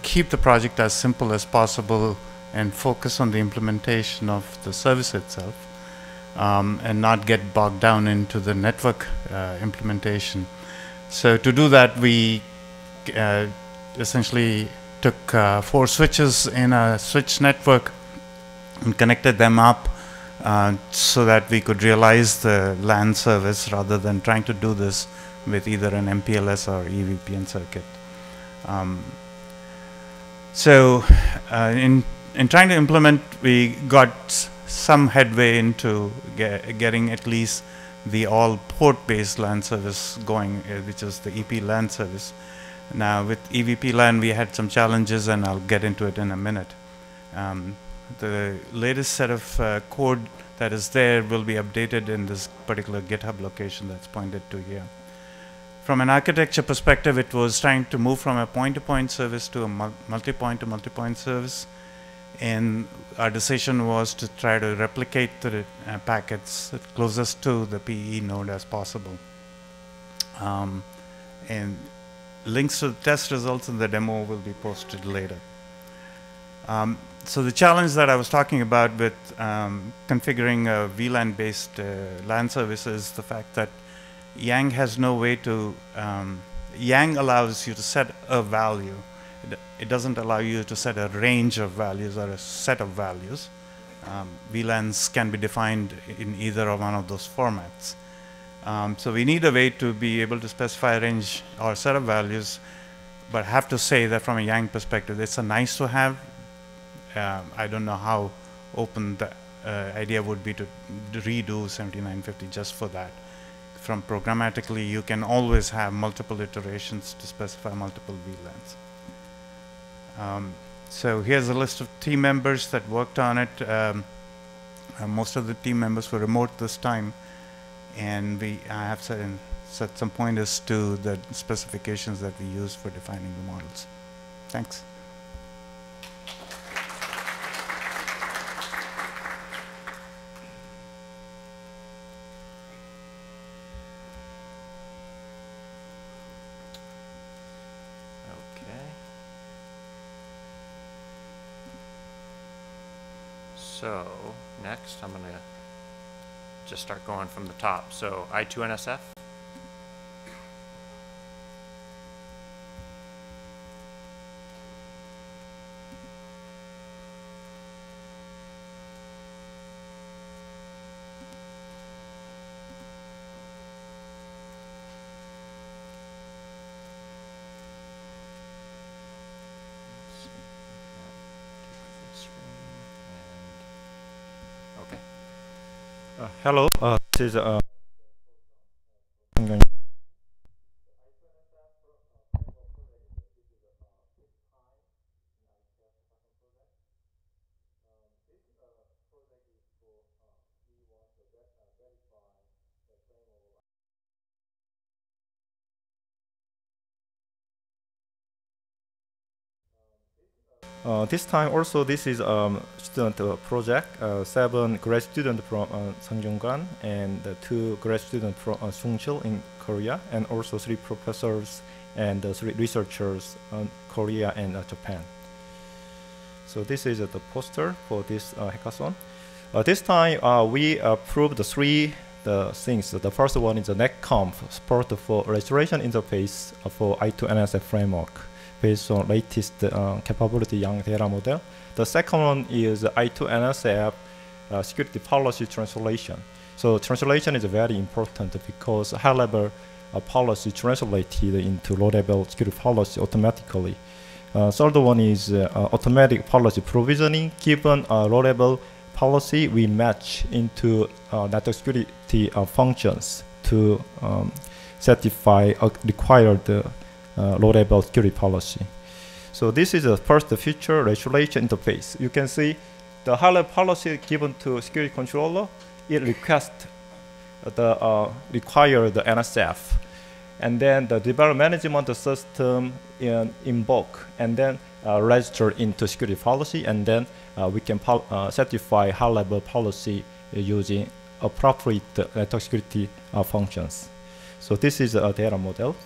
Keep the project as simple as possible and focus on the implementation of the service itself, and not get bogged down into the network implementation. So to do that, we essentially took 4 switches in a switch network and connected them up so that we could realize the LAN service rather than trying to do this with either an MPLS or EVPN circuit. So in trying to implement, we got some headway into getting at least the all port-based LAN service going, which is the EP LAN service. Now with EVP LAN, we had some challenges, and I'll get into it in a minute. The latest set of code that is there will be updated in this particular GitHub location that's pointed to here. From an architecture perspective, it was trying to move from a point-to-point service to a multi-point to multi-point service. And our decision was to try to replicate the packets closest to the PE node as possible. And links to the test results in the demo will be posted later. So the challenge that I was talking about with configuring a VLAN-based LAN service is the fact that Yang has no way to, Yang allows you to set a value. It doesn't allow you to set a range of values or a set of values. VLANs can be defined in either of one of those formats. So we need a way to be able to specify a range or set of values, but I have to say that from a Yang perspective, it's a nice to have. I don't know how open the idea would be to redo 7950 just for that. From programmatically, you can always have multiple iterations to specify multiple VLANs. So here's a list of team members that worked on it. Most of the team members were remote this time, and I have set some pointers to the specifications that we use for defining the models. Thanks. So next, I'm going to just start going from the top. So I2NSF. Hello, this is this time also this is student project. 7 grad students from Seongjonggan and 2 grad students from Sungcheol in Korea, and also 3 professors and 3 researchers in Korea and Japan. So this is the poster for this hackathon. This time we proved the 3 things. The first one is the netconf support for registration interface for I2NSF framework based on latest capability Yang data model. The second one is I2NSF security policy translation. So translation is very important because high-level policy translated into low-level security policy automatically. Third one is automatic policy provisioning. Given a low-level policy, we match into network security functions to satisfy required low-level security policy. So this is the first feature, registration interface. You can see the high-level policy given to security controller. It requests the required NSF, and then the development management system invoke and then register into security policy, and then we can certify high-level policy using appropriate network security functions. So this is a data model.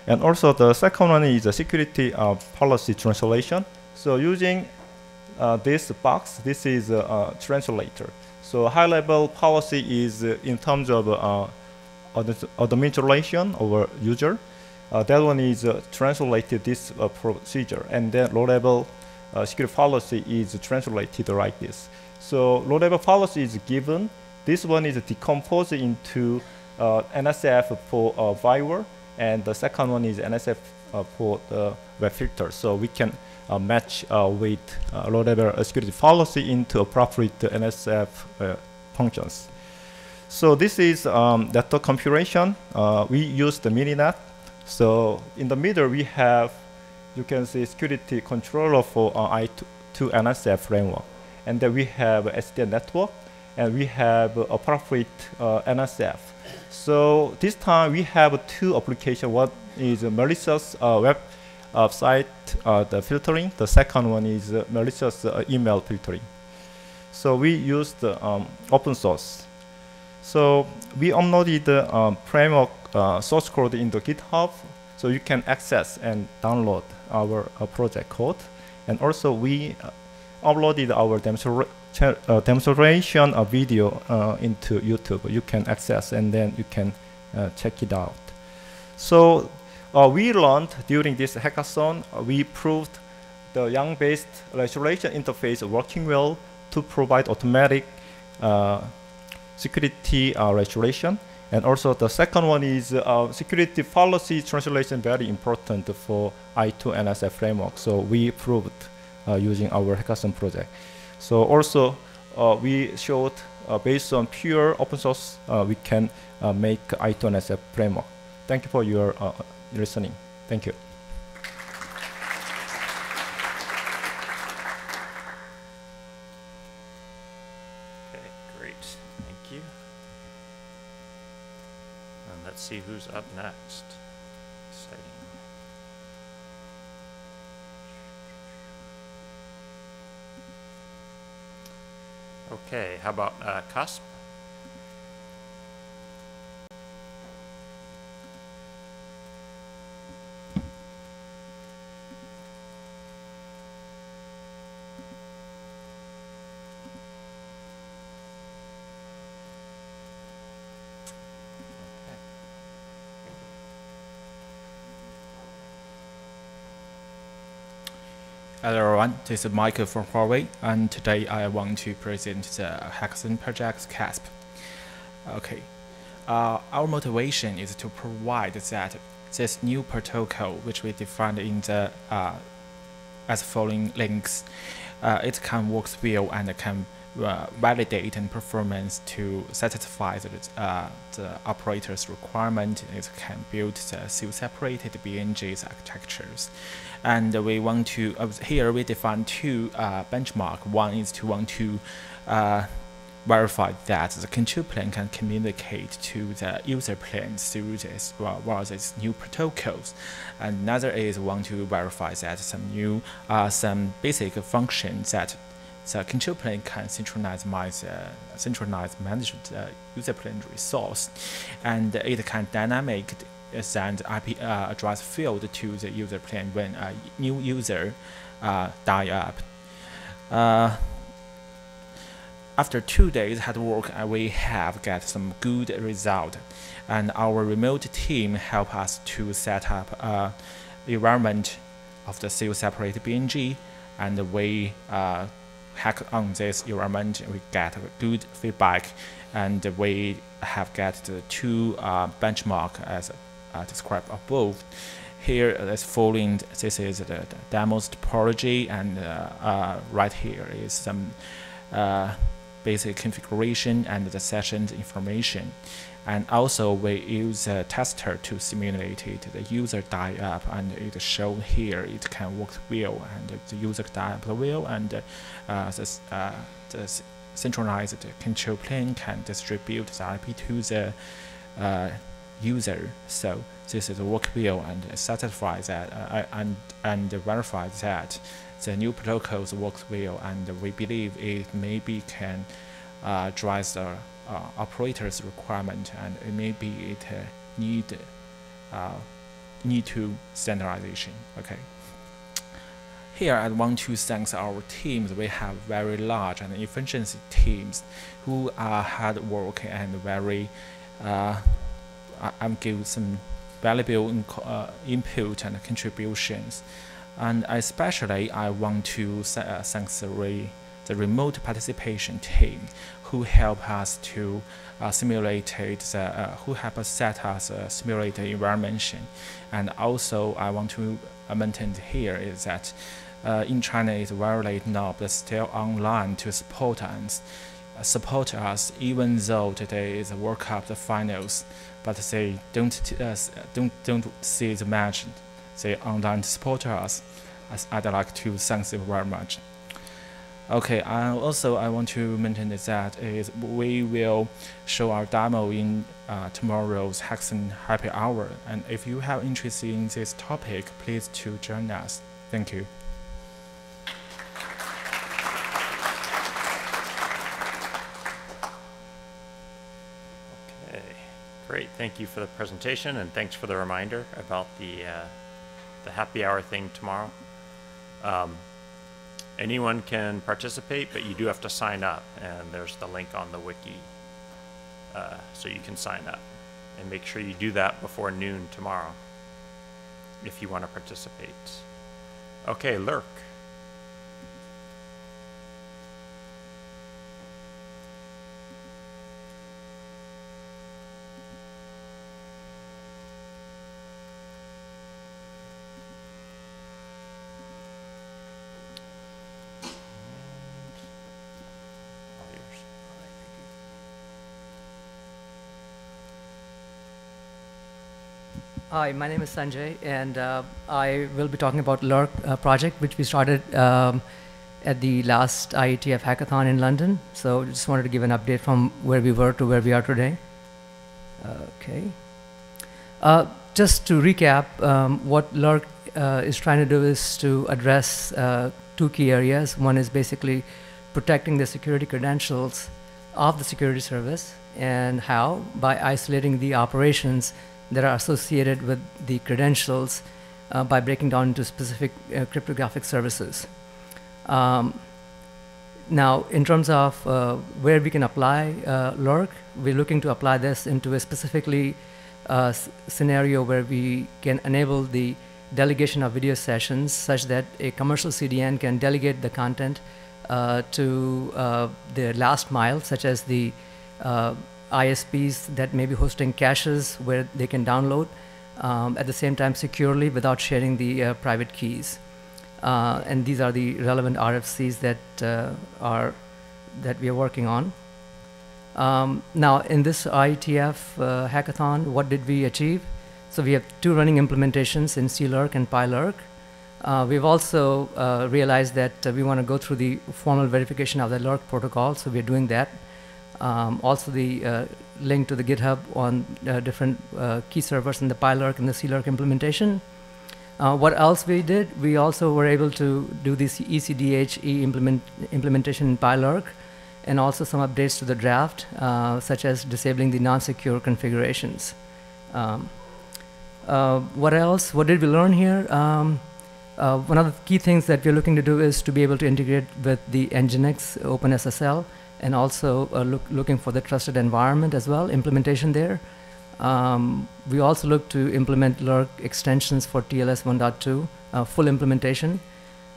And also the second one is a security policy translation. So using this box, this is a translator. So high-level policy is in terms of administration over user. That one is translated this procedure, and then low-level security policy is translated like this. So low-level policy is given. This one is decomposed into NSF for firewall, and the second one is NSF for the web filter. So we can match with low-level security policy into appropriate NSF functions. So this is network configuration. We use the mininet. So in the middle we have, you can see security controller for I2 NSF framework. And then we have SDN network, and we have appropriate NSF. So this time we have 2 applications. One is malicious web site the filtering. The second one is malicious email filtering. So we used open source. So we uploaded the framework source code into GitHub, so you can access and download our project code. And also we uploaded our demonstration video into YouTube. You can access and then you can check it out. So we learned during this hackathon, we proved the YANG-based registration interface working well to provide automatic security registration. And also the second one is security policy translation, very important for I2 NSF framework. So we proved using our hackathon project. So also we showed based on pure open source, we can make I2 NSF framework. Thank you for your listening. Thank you. Okay, great. Thank you. And let's see who's up next. Exciting. Okay, how about CUSP? Hello everyone, this is Michael from Huawei, and today I want to present the Hackathon project CASP. Okay, our motivation is to provide that this new protocol, which we defined in the as following links, it can work well and can validate and performance to satisfy the operator's requirement. It can build the self-separated BNG's architectures. And we want to, here we define two benchmarks. One is to want to verify that the control plane can communicate to the user plane through this these new protocols. And another is want to verify that some basic functions that the control plane can synchronize manage the user plane resource, and it can dynamic send IP address field to the user plane when a new user die up. After 2 days hard work, we have got some good result, and our remote team help us to set up the environment of the self-separated BNG, and we hack on this environment. We get good feedback, and we have got the two benchmark as described above. Here is following. This is the demos topology, and right here is some basic configuration and the sessions information. And also we use a tester to simulate it. The user die up, and it shown here it can work well, and the user die up well, and the synchronized control plane can distribute the IP to the user. So this is work well and satisfy that and verify that the new protocols works well, and we believe it maybe can drive the operator's requirement, and it maybe it need to standardization. Okay. Here I want to thank our teams. We have very large and efficiency teams who are hard work and very give some valuable input and contributions. And especially I want to thank the remote participation team who help us to simulate who help us set us a simulated environment. And also I want to mention here is that in China it's very late now, but still online to support us even though today is the World Cup the finals, but they don't see the match. They online support us. I'd like to thank them very much. Okay, also I want to mention is that we will show our demo in tomorrow's Hackathon Happy Hour. And if you have interest in this topic, please to join us. Thank you. Okay, great. Thank you for the presentation, and thanks for the reminder about the happy hour thing tomorrow. Anyone can participate, but you do have to sign up, and there's the link on the wiki, so you can sign up. And make sure you do that before noon tomorrow if you want to participate. Okay, Lurk. Hi, my name is Sanjay, and I will be talking about Lurk project, which we started at the last IETF Hackathon in London. So just wanted to give an update from where we were to where we are today. Okay. Just to recap, what Lurk is trying to do is to address two key areas. One is basically protecting the security credentials of the security service, and how? By isolating the operations that are associated with the credentials by breaking down into specific cryptographic services. Now, in terms of where we can apply Lurk, we're looking to apply this into a specifically scenario where we can enable the delegation of video sessions such that a commercial CDN can delegate the content to the last mile, such as the ISPs that may be hosting caches where they can download at the same time securely without sharing the private keys. And these are the relevant RFCs that we are working on. Now, in this IETF hackathon, what did we achieve? So we have two running implementations in CLurk and PyLurk. We've also realized that we want to go through the formal verification of the Lurk protocol, so we're doing that. Also the link to the GitHub on different key servers in the PyLurk and the CLurk implementation. What else we did? We also were able to do this ECDHE implementation in PyLurk, and also some updates to the draft, such as disabling the non-secure configurations. What else? What did we learn here? One of the key things that we're looking to do is to be able to integrate with the Nginx OpenSSL, and also looking for the trusted environment as well, implementation there. We also look to implement Lurk extensions for TLS 1.2, full implementation.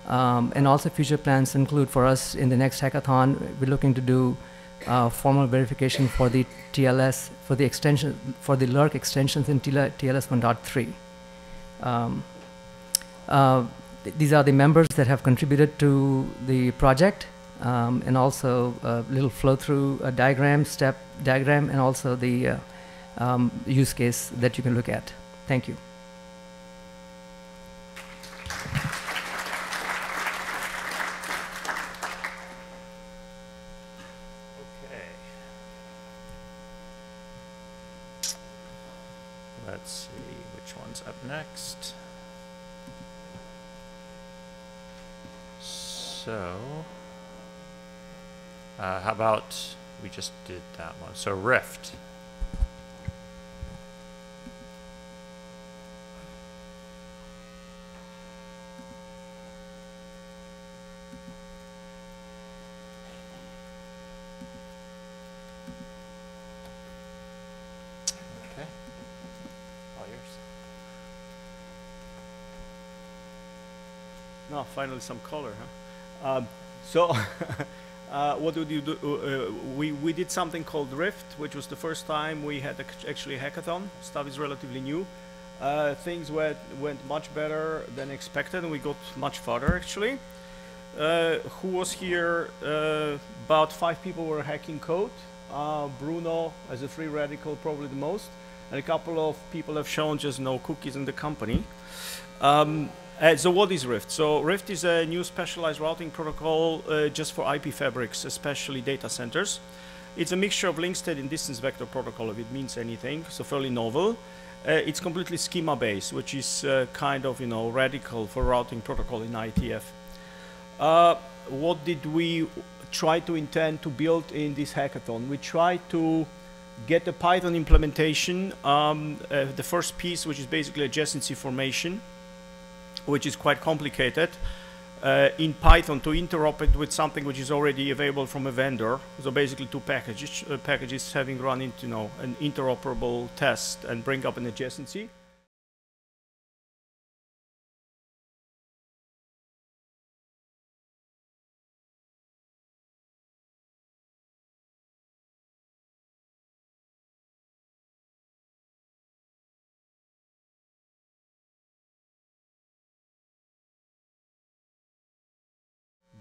And also future plans include for us in the next hackathon, we're looking to do formal verification for the TLS, for the extension, for the Lurk extensions in TLS 1.3. These are the members that have contributed to the project. And also a little flow-through diagram, step diagram, and also the use case that you can look at. Thank you. Okay. Let's see which one's up next. So, how about we just did that one? So Rift. Okay. All yours. No, finally some color, huh? So what did you do? We did something called Rift, which was the first time we had actually a hackathon. Stuff is relatively new. Things went much better than expected, and we got much farther actually. Who was here? About 5 people were hacking code. Bruno, as a free radical, probably the most, and a couple of people have shown just no cookies in the company. So what is Rift? So Rift is a new specialized routing protocol just for IP fabrics, especially data centers. It's a mixture of link state and distance vector protocol, if it means anything, so fairly novel. It's completely schema-based, which is kind of, radical for routing protocol in IETF. What did we try to intend to build in this hackathon? We tried to get a Python implementation, the first piece, which is basically adjacency formation, which is quite complicated, in Python to interop it with something which is already available from a vendor. So basically two packages having run into an interoperable test and bring up an adjacency.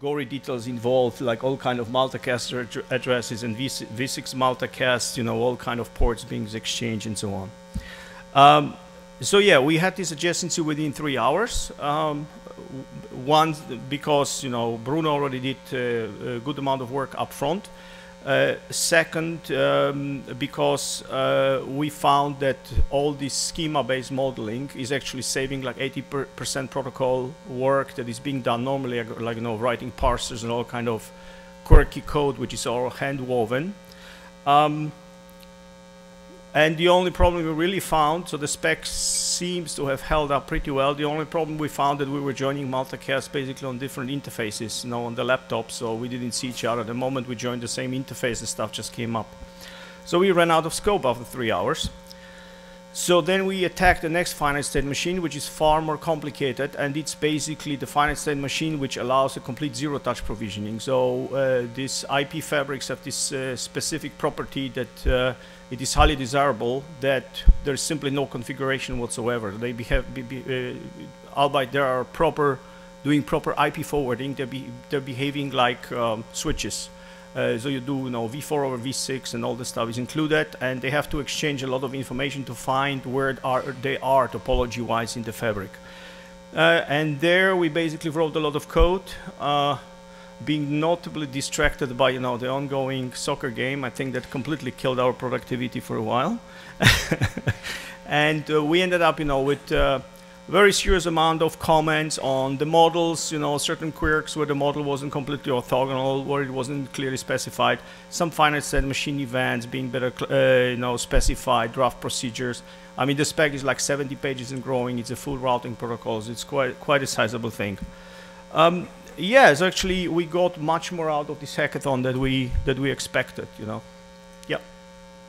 Gory details involved, like all kind of multicast addresses and v6 multicast, all kind of ports being exchanged and so on. So yeah, we had this adjacency within 3 hours. One, because Bruno already did a good amount of work up front. Second, because we found that all this schema-based modeling is actually saving like 80% protocol work that is being done normally, like writing parsers and all kind of quirky code, which is all hand-woven. And the only problem we really found, so the spec seems to have held up pretty well. The only problem we found that we were joining multicast basically on different interfaces, on the laptop, so we didn't see each other. The moment we joined the same interface, the stuff just came up. So we ran out of scope after 3 hours. So then we attacked the next finite state machine, which is far more complicated, and it's basically the finite state machine which allows a complete zero-touch provisioning. So these IP fabrics have this specific property that it is highly desirable that there's simply no configuration whatsoever. They albeit they are doing proper IP forwarding, they're behaving like switches. So you do v4 over v6 and all this stuff is included, and they have to exchange a lot of information to find where they are topology wise in the fabric. And there we basically wrote a lot of code, being notably distracted by the ongoing soccer game. I think that completely killed our productivity for a while. And we ended up with very serious amount of comments on the models, certain quirks where the model wasn't completely orthogonal, where it wasn't clearly specified, some finite state machine events being better, specified, draft procedures. I mean, the spec is like 70 pages and growing. It's a full routing protocols. It's quite a sizable thing. Yeah, so actually we got much more out of this hackathon that we expected. Yeah,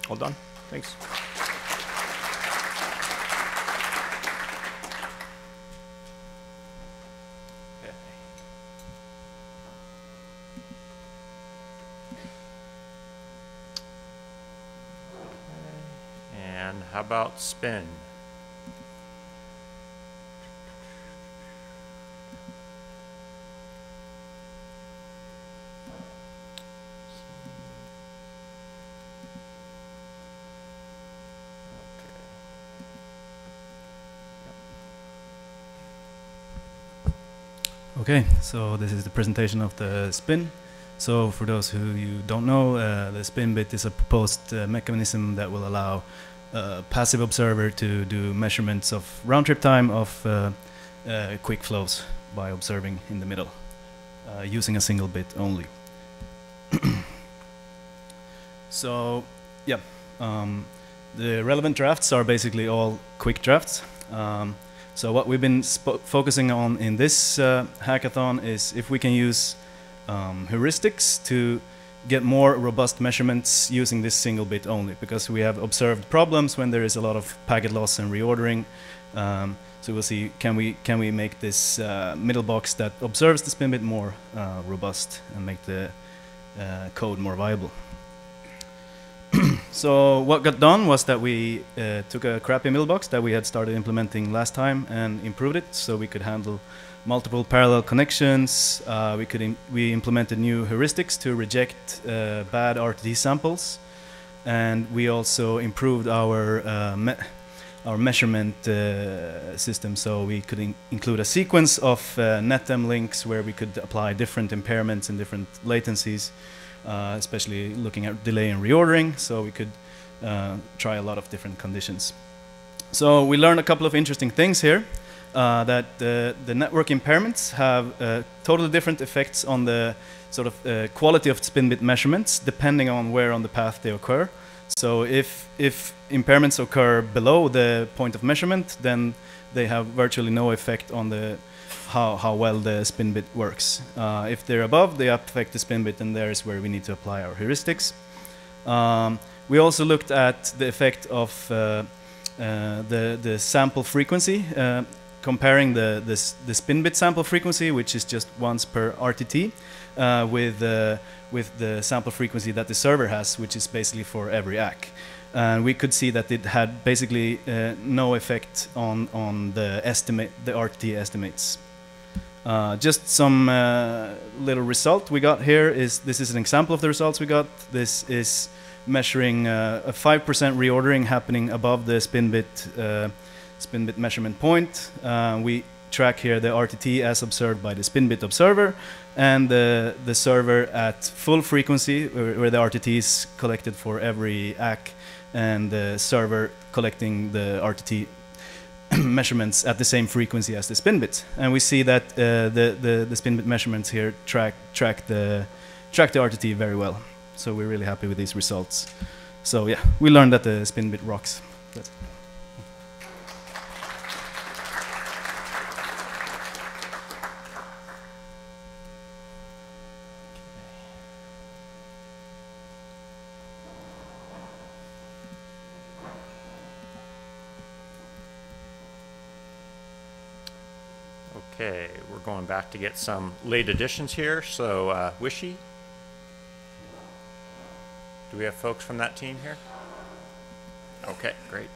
all done. Thanks. How about spin? Okay, so this is the presentation of the spin. So for those who you don't know, the spin bit is a proposed mechanism that will allow passive observer to do measurements of round trip time of quick flows by observing in the middle using a single bit only. So yeah, the relevant drafts are basically all quick drafts. So what we've been focusing on in this hackathon is if we can use heuristics to get more robust measurements using this single bit only, because we have observed problems when there is a lot of packet loss and reordering. So we'll see, can we make this middle box that observes the spin bit more robust and make the code more viable. So what got done was that we took a crappy middle box that we had started implementing last time and improved it so we could handle multiple parallel connections. We implemented new heuristics to reject bad RTD samples, and we also improved our our measurement system. So we could include a sequence of NetM links where we could apply different impairments and different latencies, especially looking at delay and reordering. So we could try a lot of different conditions. So we learned a couple of interesting things here. That the network impairments have totally different effects on the sort of quality of spin bit measurements depending on where on the path they occur. So if impairments occur below the point of measurement, then they have virtually no effect on the how well the spin bit works. If they're above, they affect the spin bit, and there is where we need to apply our heuristics. We also looked at the effect of the sample frequency, comparing the spin bit sample frequency, which is just once per RTT, with the sample frequency that the server has, which is basically for every ACK. And we could see that it had basically no effect on the RTT estimates. Just some little result we got here is, this is an example of the results we got. This is measuring a 5% reordering happening above the spin bit measurement point. We track here the RTT as observed by the spin bit observer, and the server at full frequency, where the RTT is collected for every ACK, and the server collecting the RTT measurements at the same frequency as the spin bit. And we see that the spin bit measurements here track the RTT very well. So we're really happy with these results. So yeah, we learned that the spin bit rocks. That's Okay, we're going back to get some late additions here. So, Wishy, do we have folks from that team here? Okay, great.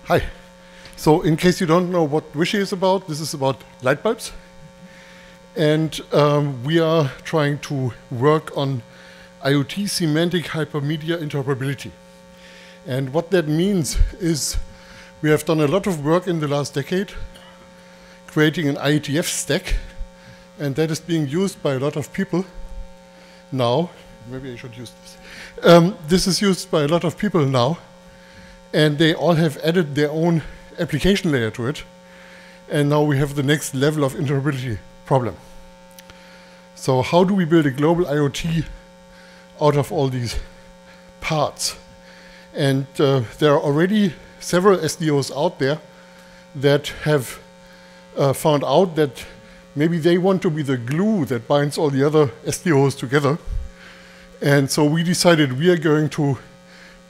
Hi. So in case you don't know what Wishy is about, this is about light bulbs. And we are trying to work on IoT semantic hypermedia interoperability. And what that means is we have done a lot of work in the last decade creating an IETF stack, and that is being used by a lot of people now. Maybe I should use this. This is used by a lot of people now, and they all have added their own application layer to it. And now we have the next level of interoperability problem. So how do we build a global IoT out of all these parts? And there are already several SDOs out there that have found out that maybe they want to be the glue that binds all the other SDOs together. And so we decided we are going to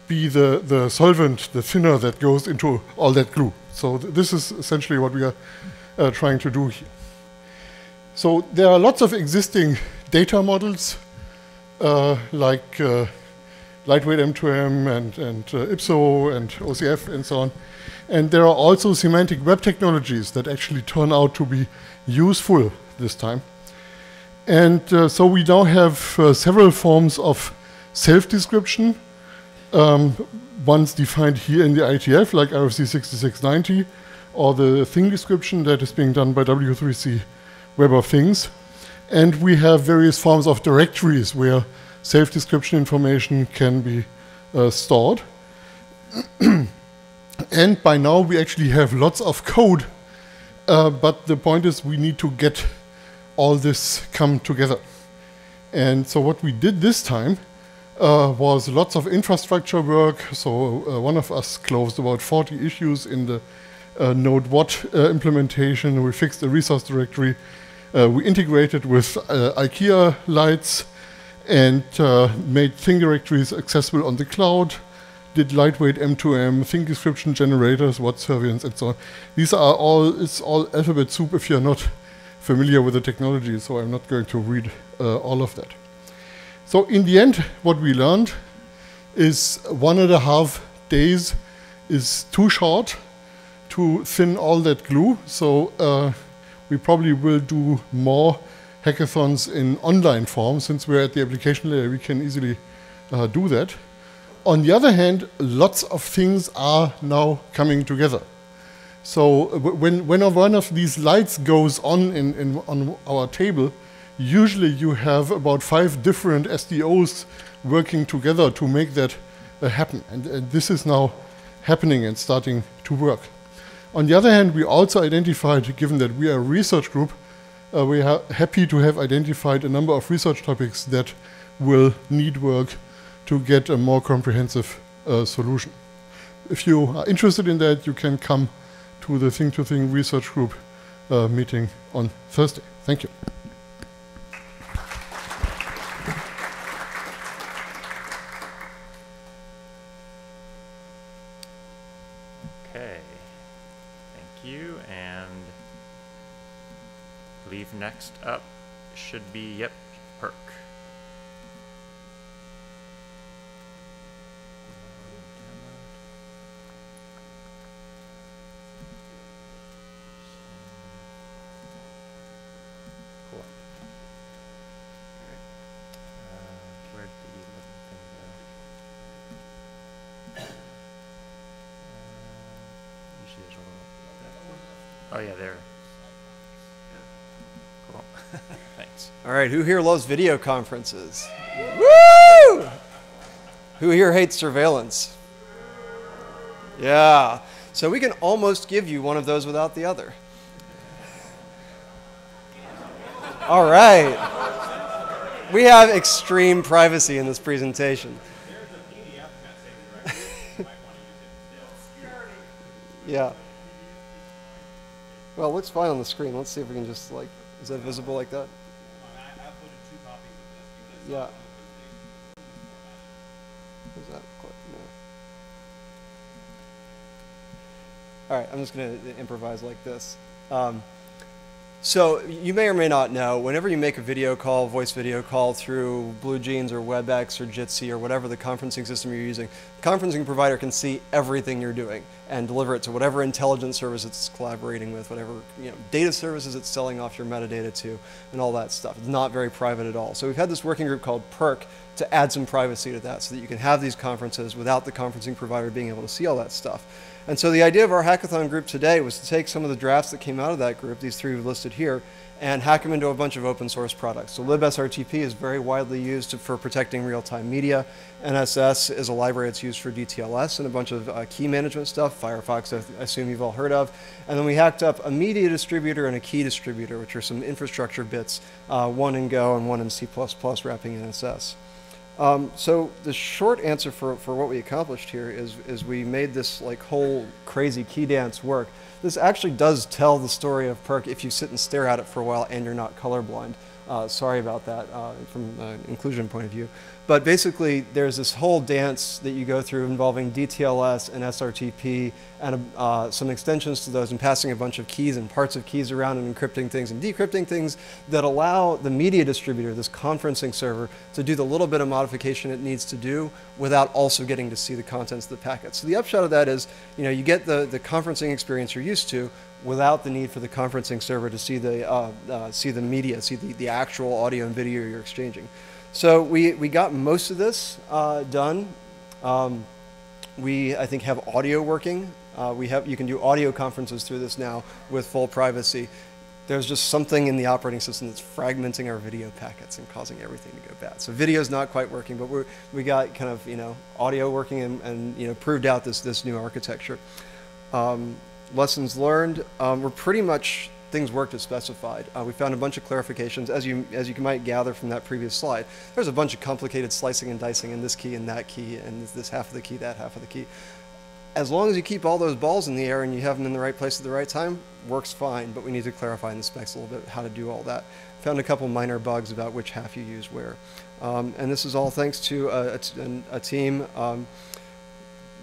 be the solvent, the thinner that goes into all that glue. So this is essentially what we are trying to do here. So there are lots of existing data models like lightweight M2M and IPSO and OCF and so on. And there are also semantic web technologies that actually turn out to be useful this time. And so we now have several forms of self-description. One's defined here in the IETF, like RFC 6690, or the thing description that is being done by W3C Web of Things. And we have various forms of directories where self-description information can be stored. And by now we actually have lots of code, but the point is we need to get all this come together. And so what we did this time was lots of infrastructure work. So one of us closed about 40 issues in the Node What implementation. We fixed the resource directory. We integrated with IKEA lights and made thing directories accessible on the cloud, did lightweight M2M, thing description generators, what servience, and so on. These are all, it's all alphabet soup if you're not familiar with the technology, so I'm not going to read all of that. So in the end, what we learned is 1.5 days is too short to thin all that glue. So we probably will do more hackathons in online form. Since we're at the application layer, we can easily do that. On the other hand, lots of things are now coming together. So when one of these lights goes on on our table, usually you have about 5 different SDOs working together to make that happen. And this is now happening and starting to work. On the other hand, we also identified, given that we are a research group, we are happy to have identified a number of research topics that will need work to get a more comprehensive solution. If you are interested in that, you can come to the Think to Think research group meeting on Thursday. Thank you. Okay, thank you. And I believe next up should be, yep, Perk. Cool. Where'd the little thing go? Usually there's a little. Oh yeah, there. Cool. Thanks. All right, who here loves video conferences? Woo! Who here hates surveillance? Yeah. So we can almost give you one of those without the other. All right. We have extreme privacy in this presentation. Yeah. Well, it looks fine on the screen. Let's see if we can just, like, is that visible like that? Yeah. Is that clip? No. All right, I'm just going to improvise like this. So you may or may not know, whenever you make a video call, voice video call through BlueJeans or WebEx or Jitsi or whatever the conferencing system you're using, the conferencing provider can see everything you're doing and deliver it to whatever intelligence service it's collaborating with, whatever data services it's selling off your metadata to, and all that stuff. It's not very private at all. So we've had this working group called PERC to add some privacy to that so that you can have these conferences without the conferencing provider being able to see all that stuff. And so the idea of our hackathon group today was to take some of the drafts that came out of that group, these 3 we've listed here, and hack them into a bunch of open source products. So libsrtp is very widely used for protecting real-time media. NSS is a library that's used for DTLS and a bunch of key management stuff. Firefox, I assume you've all heard of. And then we hacked up a media distributor and a key distributor, which are some infrastructure bits, one in Go and one in C++ wrapping NSS. So the short answer for what we accomplished here is we made this like whole crazy key dance work. This actually does tell the story of PERC if you sit and stare at it for a while and you're not colorblind. Sorry about that from an inclusion point of view. But basically, there's this whole dance that you go through involving DTLS and SRTP and some extensions to those and passing a bunch of keys and parts of keys around and encrypting things and decrypting things that allow the media distributor, this conferencing server, to do the little bit of modification it needs to do without also getting to see the contents of the packet. So the upshot of that is, you get the conferencing experience you're used to without the need for the conferencing server to see the media, see the actual audio and video you're exchanging. So we got most of this done. We, I think, have audio working. You can do audio conferences through this now with full privacy. There's just something in the operating system that's fragmenting our video packets and causing everything to go bad. So video's not quite working, but we got kind of audio working and proved out this new architecture. Lessons learned, we're pretty much things worked as specified. We found a bunch of clarifications, as you might gather from that previous slide. There's a bunch of complicated slicing and dicing in this key and that key and this half of the key, that half of the key. As long as you keep all those balls in the air and you have them in the right place at the right time, works fine, but we need to clarify in the specs a little bit how to do all that. Found a couple minor bugs about which half you use where. And this is all thanks to a team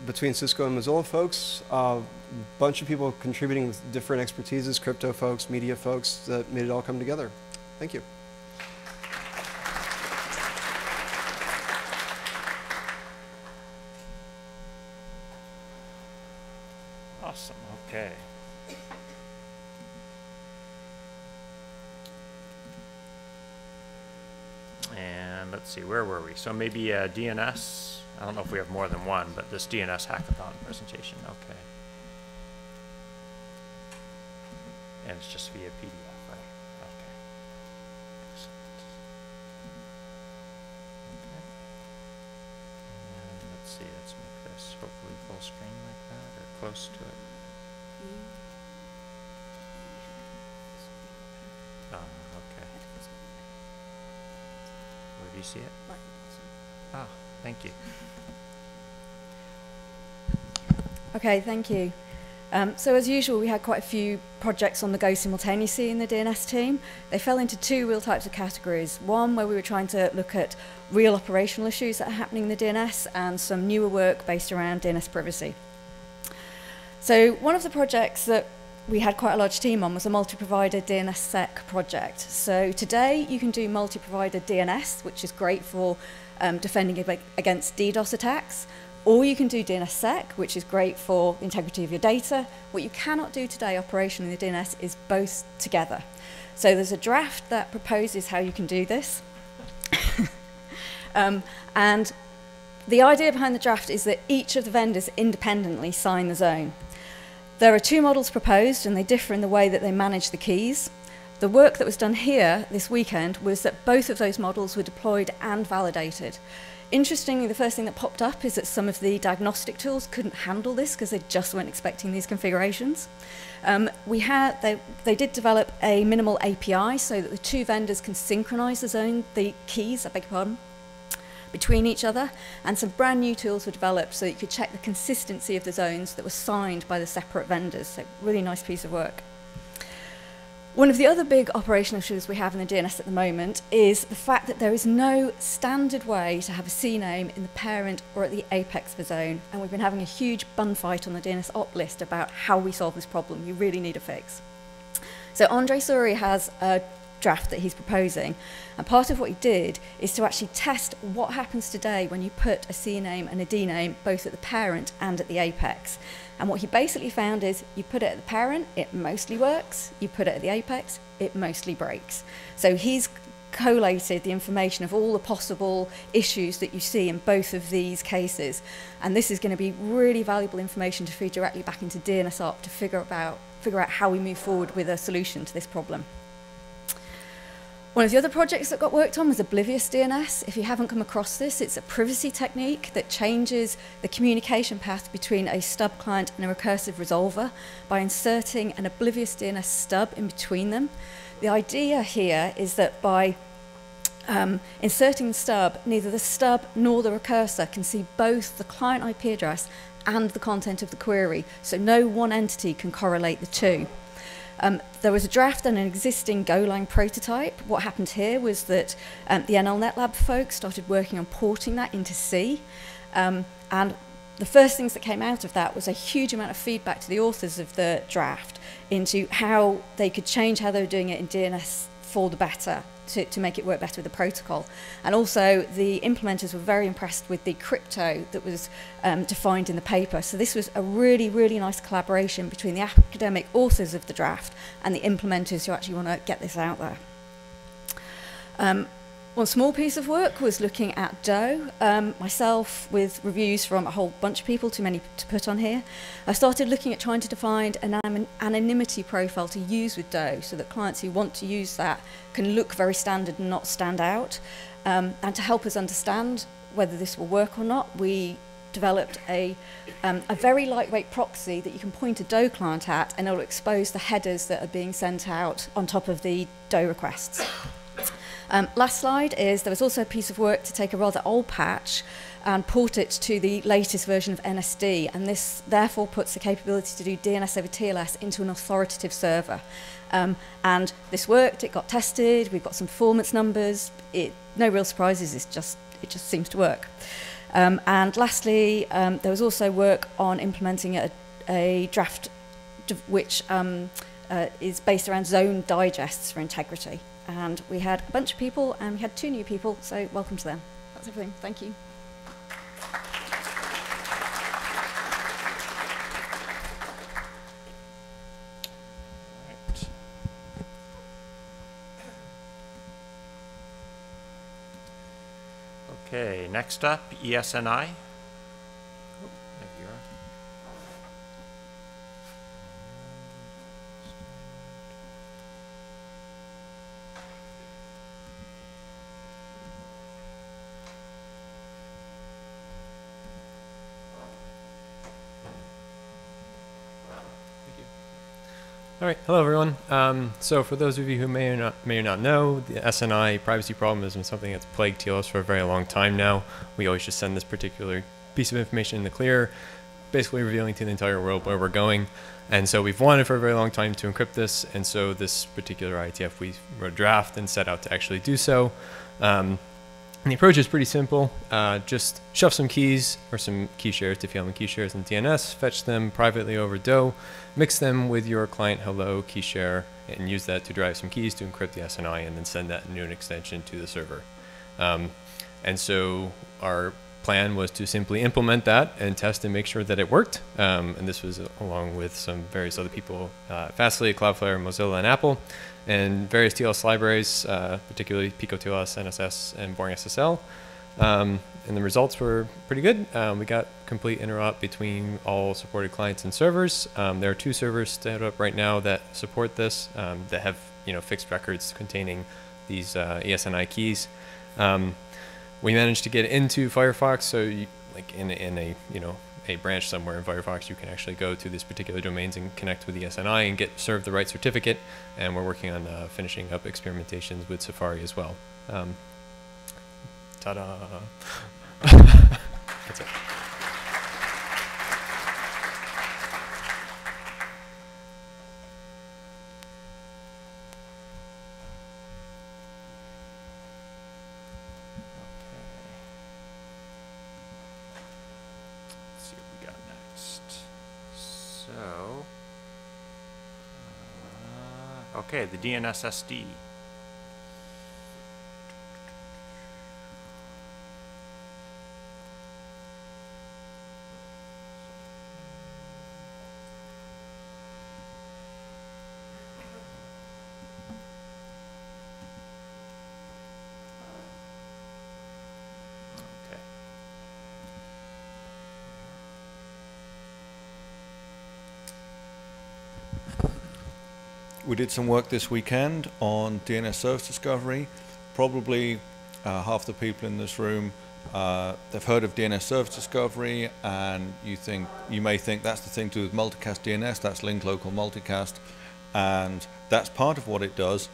between Cisco and Mozilla folks bunch of people contributing with different expertises, crypto folks, media folks, that made it all come together. Thank you. Awesome. Okay. And let's see, where were we? So maybe DNS. I don't know if we have more than one, but this DNS hackathon presentation. Okay. And it's just via PDF, right? Okay. Excellent. Okay. And let's see, let's make this hopefully full screen like that, or close to it. Okay. Where do you see it? Ah, thank you. Okay, thank you. So as usual, we had quite a few projects on the go simultaneously in the DNS team. They fell into two real types of categories. One where we were trying to look at real operational issues that are happening in the DNS, and some newer work based around DNS privacy. So one of the projects that we had quite a large team on was a multi-provider DNSSEC project. So today you can do multi-provider DNS, which is great for defending against DDoS attacks. Or you can do DNSSEC, which is great for the integrity of your data. What you cannot do today operationally in the DNS is both together. So there's a draft that proposes how you can do this. And the idea behind the draft is that each of the vendors independently sign the zone. There are two models proposed, and they differ in the way that they manage the keys. The work that was done here this weekend was that both of those models were deployed and validated. Interestingly, the first thing that popped up is that some of the diagnostic tools couldn't handle this because they just weren't expecting these configurations. They did develop a minimal API so that the two vendors can synchronize the keys, I beg your pardon, between each other, and some brand new tools were developed so that you could check the consistency of the zones that were signed by the separate vendors. So really nice piece of work. One of the other big operational issues we have in the DNS at the moment is the fact that there is no standard way to have a CNAME in the parent or at the apex of a zone, and we've been having a huge bun fight on the DNS op list about how we solve this problem. We really need a fix. So Andre Suri has a draft that he's proposing, and part of what he did is to actually test what happens today when you put a CNAME and a DNAME both at the parent and at the apex. And what he basically found is you put it at the parent, it mostly works. You put it at the apex, it mostly breaks. So he's collated the information of all the possible issues that you see in both of these cases. And this is going to be really valuable information to feed directly back into DNSOP to figure out how we move forward with a solution to this problem. One of the other projects that got worked on was Oblivious DNS. If you haven't come across this, it's a privacy technique that changes the communication path between a stub client and a recursive resolver by inserting an Oblivious DNS stub in between them. The idea here is that by inserting the stub, neither the stub nor the recursor can see both the client IP address and the content of the query, so no one entity can correlate the two. There was a draft and an existing Golang prototype. What happened here was that the NLNetLab folks started working on porting that into C. And the first things that came out of that was a huge amount of feedback to the authors of the draft into how they could change how they were doing it in DNS for the better, to make it work better with the protocol. And also the implementers were very impressed with the crypto that was defined in the paper. So this was a really, really nice collaboration between the academic authors of the draft and the implementers who actually want to get this out there. One small piece of work was looking at DOE. Myself, with reviews from a whole bunch of people, too many to put on here, I started looking at trying to define an anonymity profile to use with DOE so that clients who want to use that can look very standard and not stand out. And to help us understand whether this will work or not, we developed a very lightweight proxy that you can point a DOE client at, and it will expose the headers that are being sent out on top of the DOE requests. Last slide is there was also a piece of work to take a rather old patch and port it to the latest version of NSD, and this therefore puts the capability to do DNS over TLS into an authoritative server. And this worked, it got tested, we've got some performance numbers, no real surprises, it just seems to work. And lastly, there was also work on implementing a a draft which is based around zone digests for integrity. And we had a bunch of people, and we had 2 new people, so welcome to them. That's everything. Thank you. Okay, next up, ESNI. Oh, there you are. All right, hello everyone. So for those of you who may or not know, the SNI privacy problem has been something that's plagued TLS for a very long time now. We always just send this particular piece of information in the clear, basically revealing to the entire world where we're going. And so we've wanted for a very long time to encrypt this, and so this particular IETF, we wrote a draft and set out to actually do so. And the approach is pretty simple. Just shove some keys or some key shares, Diffie-Hellman key shares in DNS, fetch them privately over DOE, mix them with your client hello key share, and use that to drive some keys to encrypt the SNI, and then send that new extension to the server. And so our plan was to simply implement that and test and make sure that it worked. And this was along with some various other people, Fastly, Cloudflare, Mozilla, and Apple, and various TLS libraries, particularly Pico TLS, NSS, and Boring SSL. And the results were pretty good. We got complete interop between all supported clients and servers. There are 2 servers set up right now that support this, that have fixed records containing these ESNI keys. We managed to get into Firefox, so you, like in a a branch somewhere in Firefox, you can actually go to these particular domains and connect with the SNI and get served the right certificate. And we're working on finishing up experimentations with Safari as well. Ta-da! That's it. Okay, the DNS SD. We did some work this weekend on DNS service discovery. Probably half the people in this room, they've heard of DNS service discovery, and you may think that's the thing to do with multicast DNS, that's link local multicast, and that's part of what it does.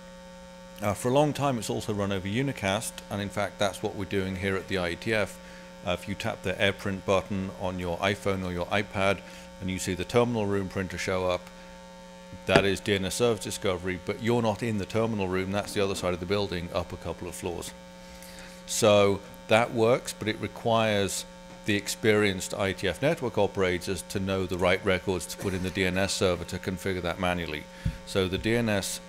For a long time it's also run over unicast, and in fact that's what we're doing here at the IETF. If you tap the AirPrint button on your iPhone or your iPad and you see the terminal room printer show up, that is DNS service discovery, but you're not in the terminal room, that's the other side of the building up a couple of floors. So that works, but it requires the experienced IETF network operators to know the right records to put in the DNS server to configure that manually. So the DNS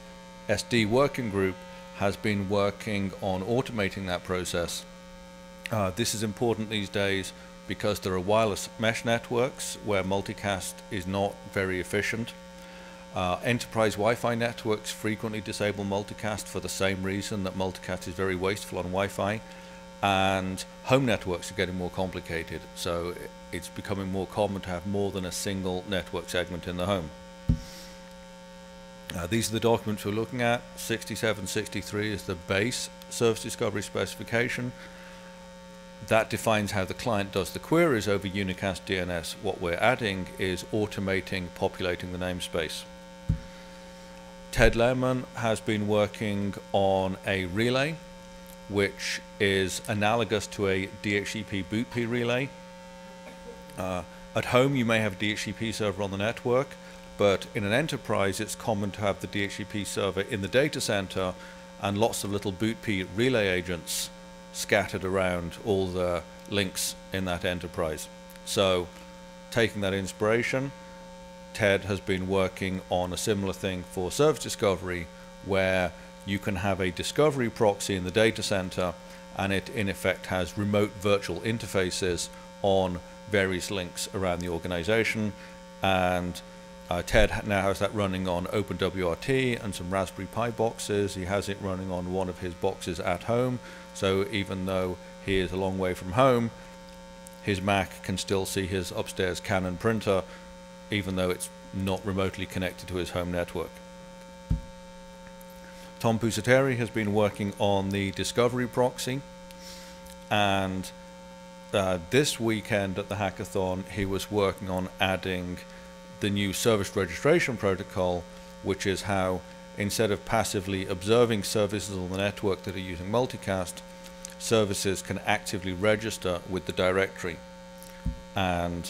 SD working group has been working on automating that process. This is important these days because there are wireless mesh networks where multicast is not very efficient. Enterprise Wi-Fi networks frequently disable multicast for the same reason that multicast is very wasteful on Wi-Fi, and home networks are getting more complicated, so it's becoming more common to have more than a single network segment in the home. These are the documents we're looking at. 6763 is the base service discovery specification. That defines how the client does the queries over unicast DNS. What we're adding is automating populating the namespace. Ted Lemon has been working on a relay which is analogous to a DHCP bootp relay. At home you may have a DHCP server on the network, but in an enterprise it's common to have the DHCP server in the data center and lots of little bootp relay agents scattered around all the links in that enterprise. So taking that inspiration, Ted has been working on a similar thing for service discovery, where you can have a discovery proxy in the data center, and it in effect has remote virtual interfaces on various links around the organization. And Ted now has that running on OpenWRT and some Raspberry Pi boxes. He has it running on one of his boxes at home. So even though he is a long way from home, his Mac can still see his upstairs Canon printer, even though it's not remotely connected to his home network. Tom Pusateri has been working on the discovery proxy, and this weekend at the hackathon he was working on adding the new service registration protocol, which is how, instead of passively observing services on the network that are using multicast, services can actively register with the directory. And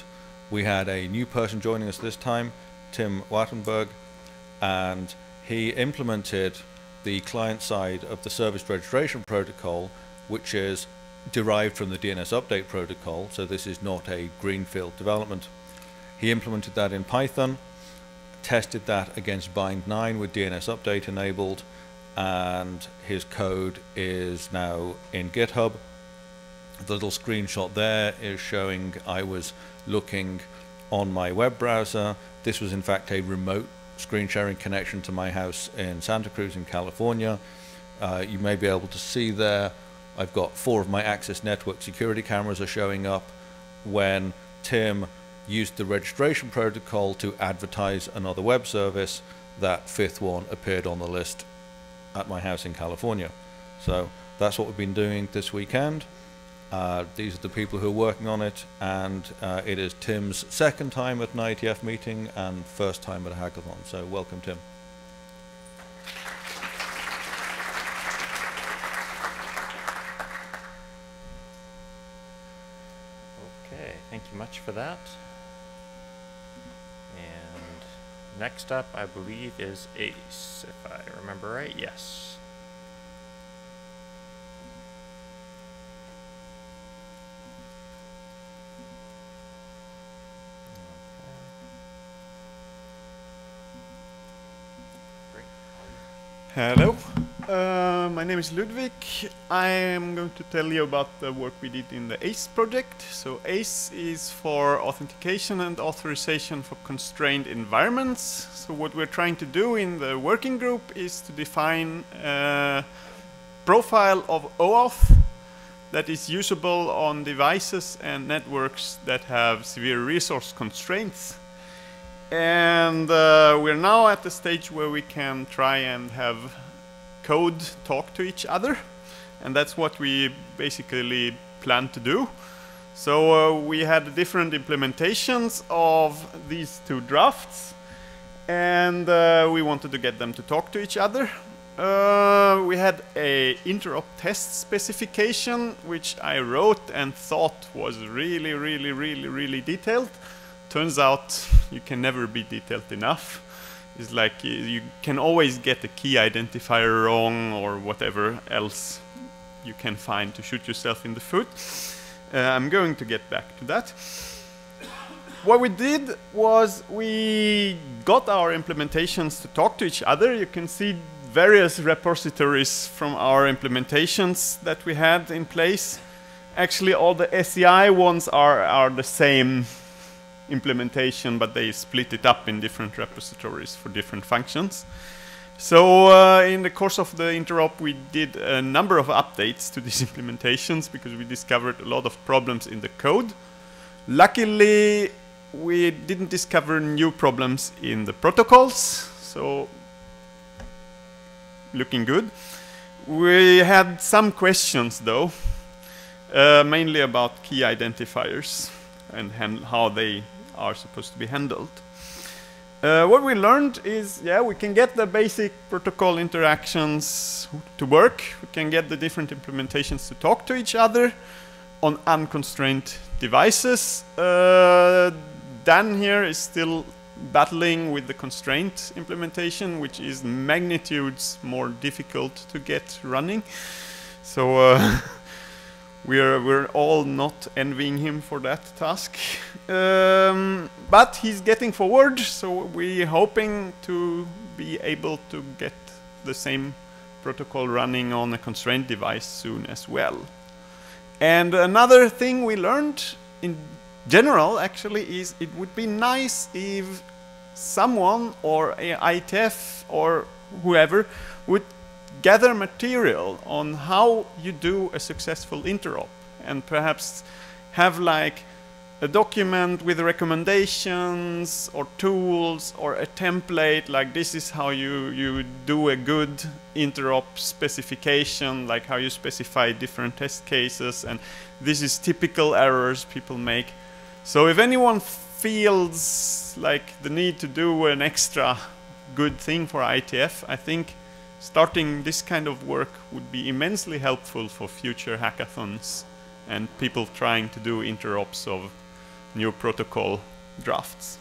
we had a new person joining us this time, Tim Wattenberg, and he implemented the client side of the service registration protocol, which is derived from the DNS update protocol, so this is not a greenfield development. He implemented that in Python, tested that against bind9 with DNS update enabled, and his code is now in GitHub. The little screenshot there is showing I was looking on my web browser. This was in fact a remote screen sharing connection to my house in Santa Cruz in California. You may be able to see there I've got 4 of my Access Network security cameras are showing up when Tim used the registration protocol to advertise another web service. That 5th one appeared on the list at my house in California. So that's what we've been doing this weekend. These are the people who are working on it, and it is Tim's 2nd time at an IETF meeting and 1st time at a hackathon. So welcome, Tim. Okay, thank you much for that. And next up, I believe, is Ace, if I remember right. Yes. Hello, my name is Ludwig. I am going to tell you about the work we did in the ACE project. So ACE is for authentication and authorization for constrained environments. So what we're trying to do in the working group is to define a profile of OAuth that is usable on devices and networks that have severe resource constraints. And we're now at the stage where we can try and have code talk to each other, and that's what we basically plan to do. So we had different implementations of these 2 drafts, and we wanted to get them to talk to each other. We had a interop test specification, which I wrote and thought was really detailed. Turns out you can never be detailed enough. It's like you can always get a key identifier wrong or whatever else you can find to shoot yourself in the foot. I'm going to get back to that. What we did was we got our implementations to talk to each other. You can see various repositories from our implementations that we had in place. Actually, all the SCI ones are the same implementation, but they split it up in different repositories for different functions. So in the course of the interop, we did a number of updates to these implementations because we discovered a lot of problems in the code. Luckily, we didn't discover new problems in the protocols, so looking good. We had some questions though, mainly about key identifiers and how they are supposed to be handled. What we learned is, yeah, we can get the basic protocol interactions to work. We can get the different implementations to talk to each other on unconstrained devices. Dan here is still battling with the constraint implementation, which is magnitudes more difficult to get running. So we're all not envying him for that task. But he's getting forward, so we're hoping to be able to get the same protocol running on a constraint device soon as well. And another thing we learned in general actually is it would be nice if someone or IETF or whoever would gather material on how you do a successful interop, and perhaps have like a document with recommendations or tools or a template, like this is how you do a good interop specification, like how you specify different test cases, and this is typical errors people make. So if anyone feels like the need to do an extra good thing for IETF, I think starting this kind of work would be immensely helpful for future hackathons and people trying to do interops of new protocol drafts.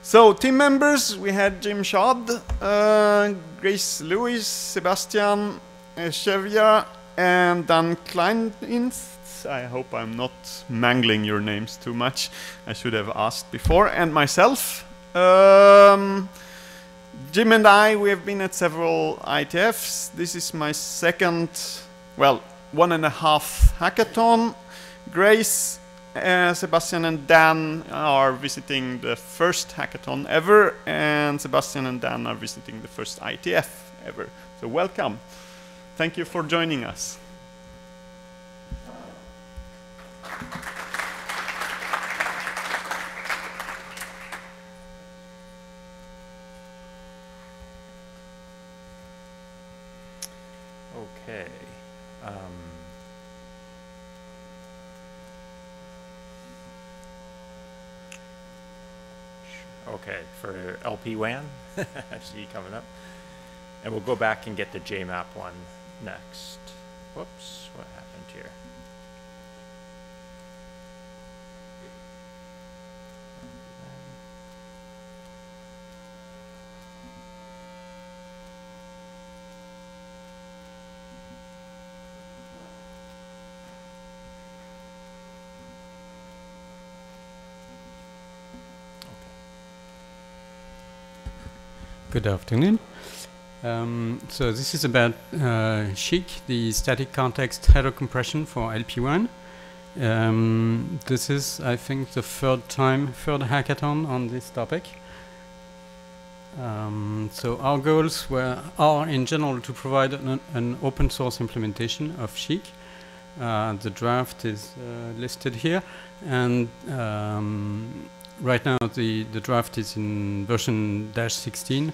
So team members, we had Jim Schad, Grace Lewis, Sebastian Chevia, and Dan Kleindienst. I hope I'm not mangling your names too much. I should have asked before. And myself. Jim and I, we have been at several IETFs. This is my second, well, 1.5 hackathon. Grace, Sebastian and Dan are visiting the first hackathon ever, and Sebastian and Dan are visiting the first IETF ever. So welcome. Thank you for joining us. Okay. Okay, for LP-WAN, I see coming up. And we'll go back and get the JMAP one next. Whoops, what happened here? Good afternoon. So this is about SHIC, the static context header compression for LP-WAN. This is, I think, the third hackathon on this topic. So our goals are in general to provide an open source implementation of SHIC. The draft is listed here, and right now the draft is in version -16.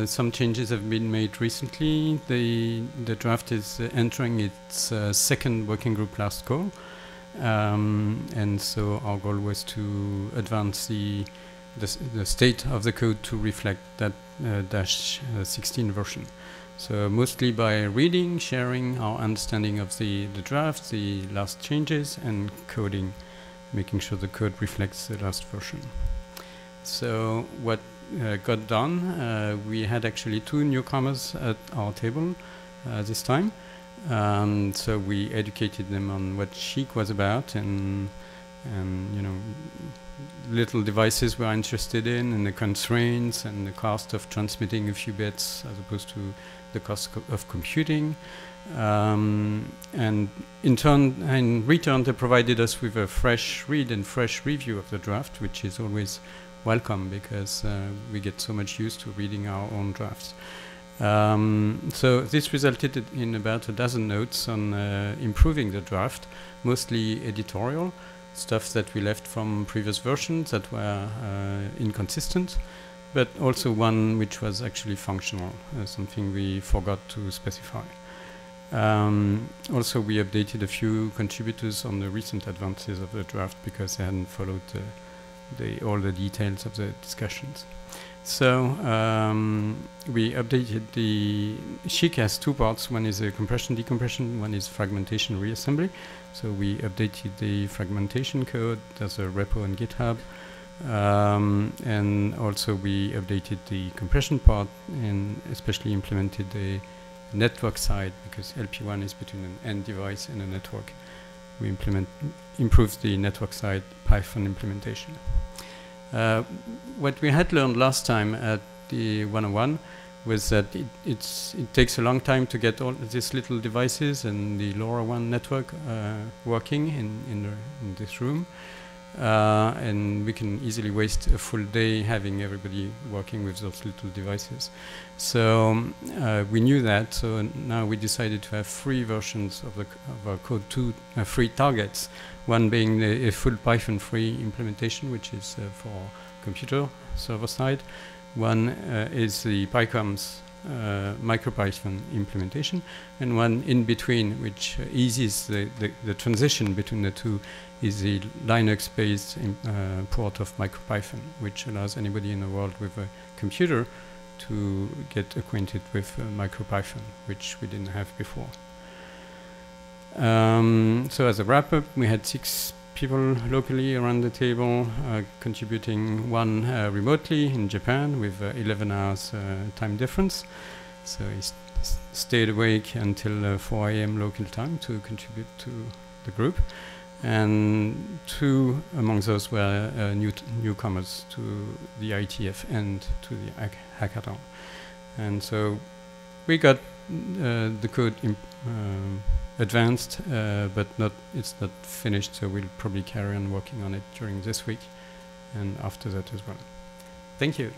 Some changes have been made recently. The draft is entering its second working group last call, and so our goal was to advance the state of the code to reflect that -16 version. So mostly by reading, sharing our understanding of the draft, the last changes, and coding, making sure the code reflects the last version. So what got done, we had actually 2 newcomers at our table this time. So we educated them on what SHIC was about, and you know, little devices we're interested in, and the constraints, and the cost of transmitting a few bits as opposed to the cost of computing. And in return, they provided us with a fresh read and fresh review of the draft, which is always welcome because we get so much used to reading our own drafts. So this resulted in about a dozen notes on improving the draft, mostly editorial, stuff that we left from previous versions that were inconsistent, but also one which was actually functional, something we forgot to specify. Also, we updated a few contributors on the recent advances of the draft because they hadn't followed all the details of the discussions. So we updated the SHIC has 2 parts. One is a compression decompression, one is fragmentation reassembly. So we updated the fragmentation code. There's a repo on GitHub. And also we updated the compression part and especially implemented the network side, because LP1 is between an end device and a network. We improve the network side Python implementation. What we had learned last time at the 101 was that it takes a long time to get all these little devices and the LoRaWAN network working in this room. And we can easily waste a full day having everybody working with those little devices. So we knew that, so now we decided to have 3 versions of our code, 3 targets. One being a full Python-free implementation, which is for computer server side. One is the PyCom's MicroPython implementation, and one in between, which eases the transition between the two, is the Linux-based port of MicroPython, which allows anybody in the world with a computer to get acquainted with MicroPython, which we didn't have before. So as a wrap-up, we had 6 people locally around the table, contributing 1 remotely in Japan with 11 hours time difference. So he stayed awake until 4 AM local time to contribute to the group. And 2 among those were newcomers to the IETF and to the hackathon. And so we got the code advanced, but it's not finished, so we'll probably carry on working on it during this week and after that as well. Thank you.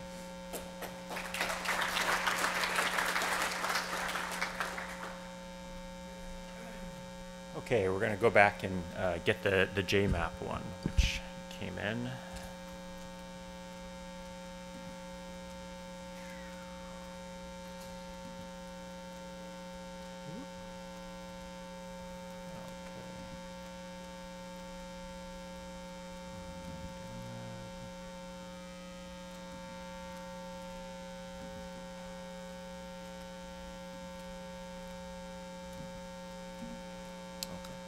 Okay, we're going to go back and get the JMap one, which came in.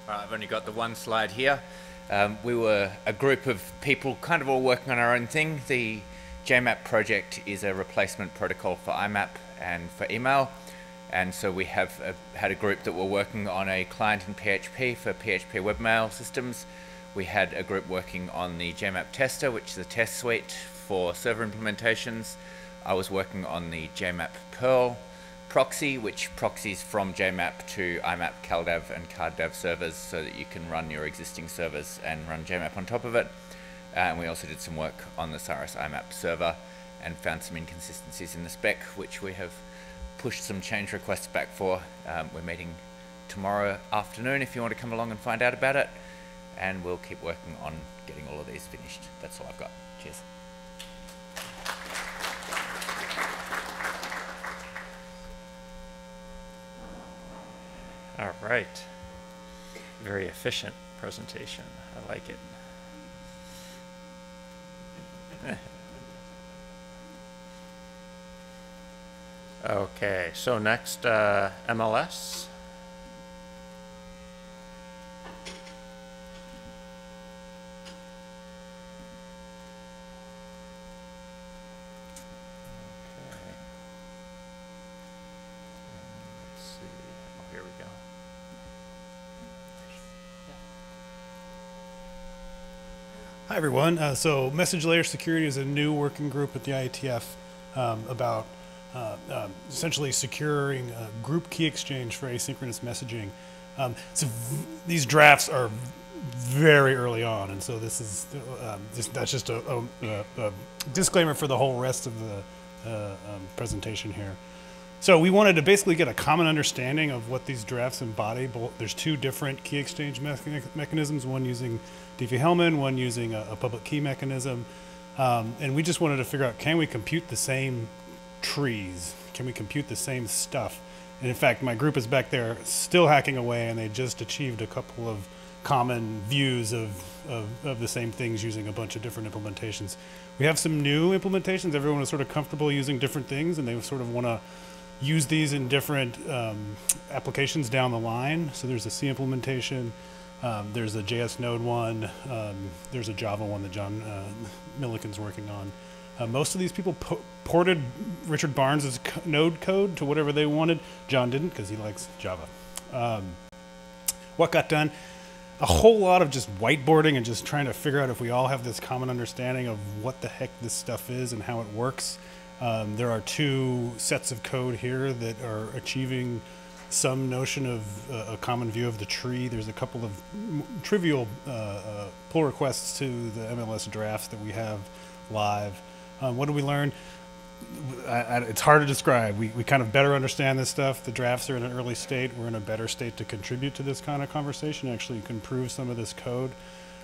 I've only got the one slide here. We were a group of people kind of all working on our own thing. The JMap project is a replacement protocol for IMAP and for email. And so we have had a group that were working on a client in PHP for PHP webmail systems. We had a group working on the JMap tester, which is a test suite for server implementations. I was working on the JMap Perl proxy, which proxies from JMap to IMAP, CalDAV, and CardDAV servers so that you can run your existing servers and run JMap on top of it. And we also did some work on the Cyrus IMAP server and found some inconsistencies in the spec, which we have pushed some change requests back for. We're meeting tomorrow afternoon if you want to come along and find out about it. And we'll keep working on getting all of these finished. That's all I've got. Cheers. All right. Very efficient presentation. I like it. Okay, so next, MLS. Hi everyone. So message layer security is a new working group at the IETF about essentially securing group key exchange for asynchronous messaging. So these drafts are very early on, and so this is that's just a disclaimer for the whole rest of the presentation here. So we wanted to basically get a common understanding of what these drafts embody. There's 2 different key exchange mechanisms, one using Diffie-Hellman, one using a public key mechanism. And we just wanted to figure out, can we compute the same trees? Can we compute the same stuff? And in fact, my group is back there still hacking away, and they just achieved a couple of common views of the same things using a bunch of different implementations. We have some new implementations. Everyone is sort of comfortable using different things, and they sort of want to use these in different applications down the line. So there's a C implementation, there's a JS Node one, there's a Java one that John Milliken's working on. Most of these people ported Richard Barnes's Node code to whatever they wanted. John didn't because he likes Java. What got done? A whole lot of just whiteboarding and just trying to figure out if we all have this common understanding of what the heck this stuff is and how it works. There are 2 sets of code here that are achieving some notion of a common view of the tree. There's a couple of trivial pull requests to the MLS drafts that we have live. What did we learn? It's hard to describe. We kind of better understand this stuff. The drafts are in an early state. We're in a better state to contribute to this kind of conversation. Actually, you can improve some of this code.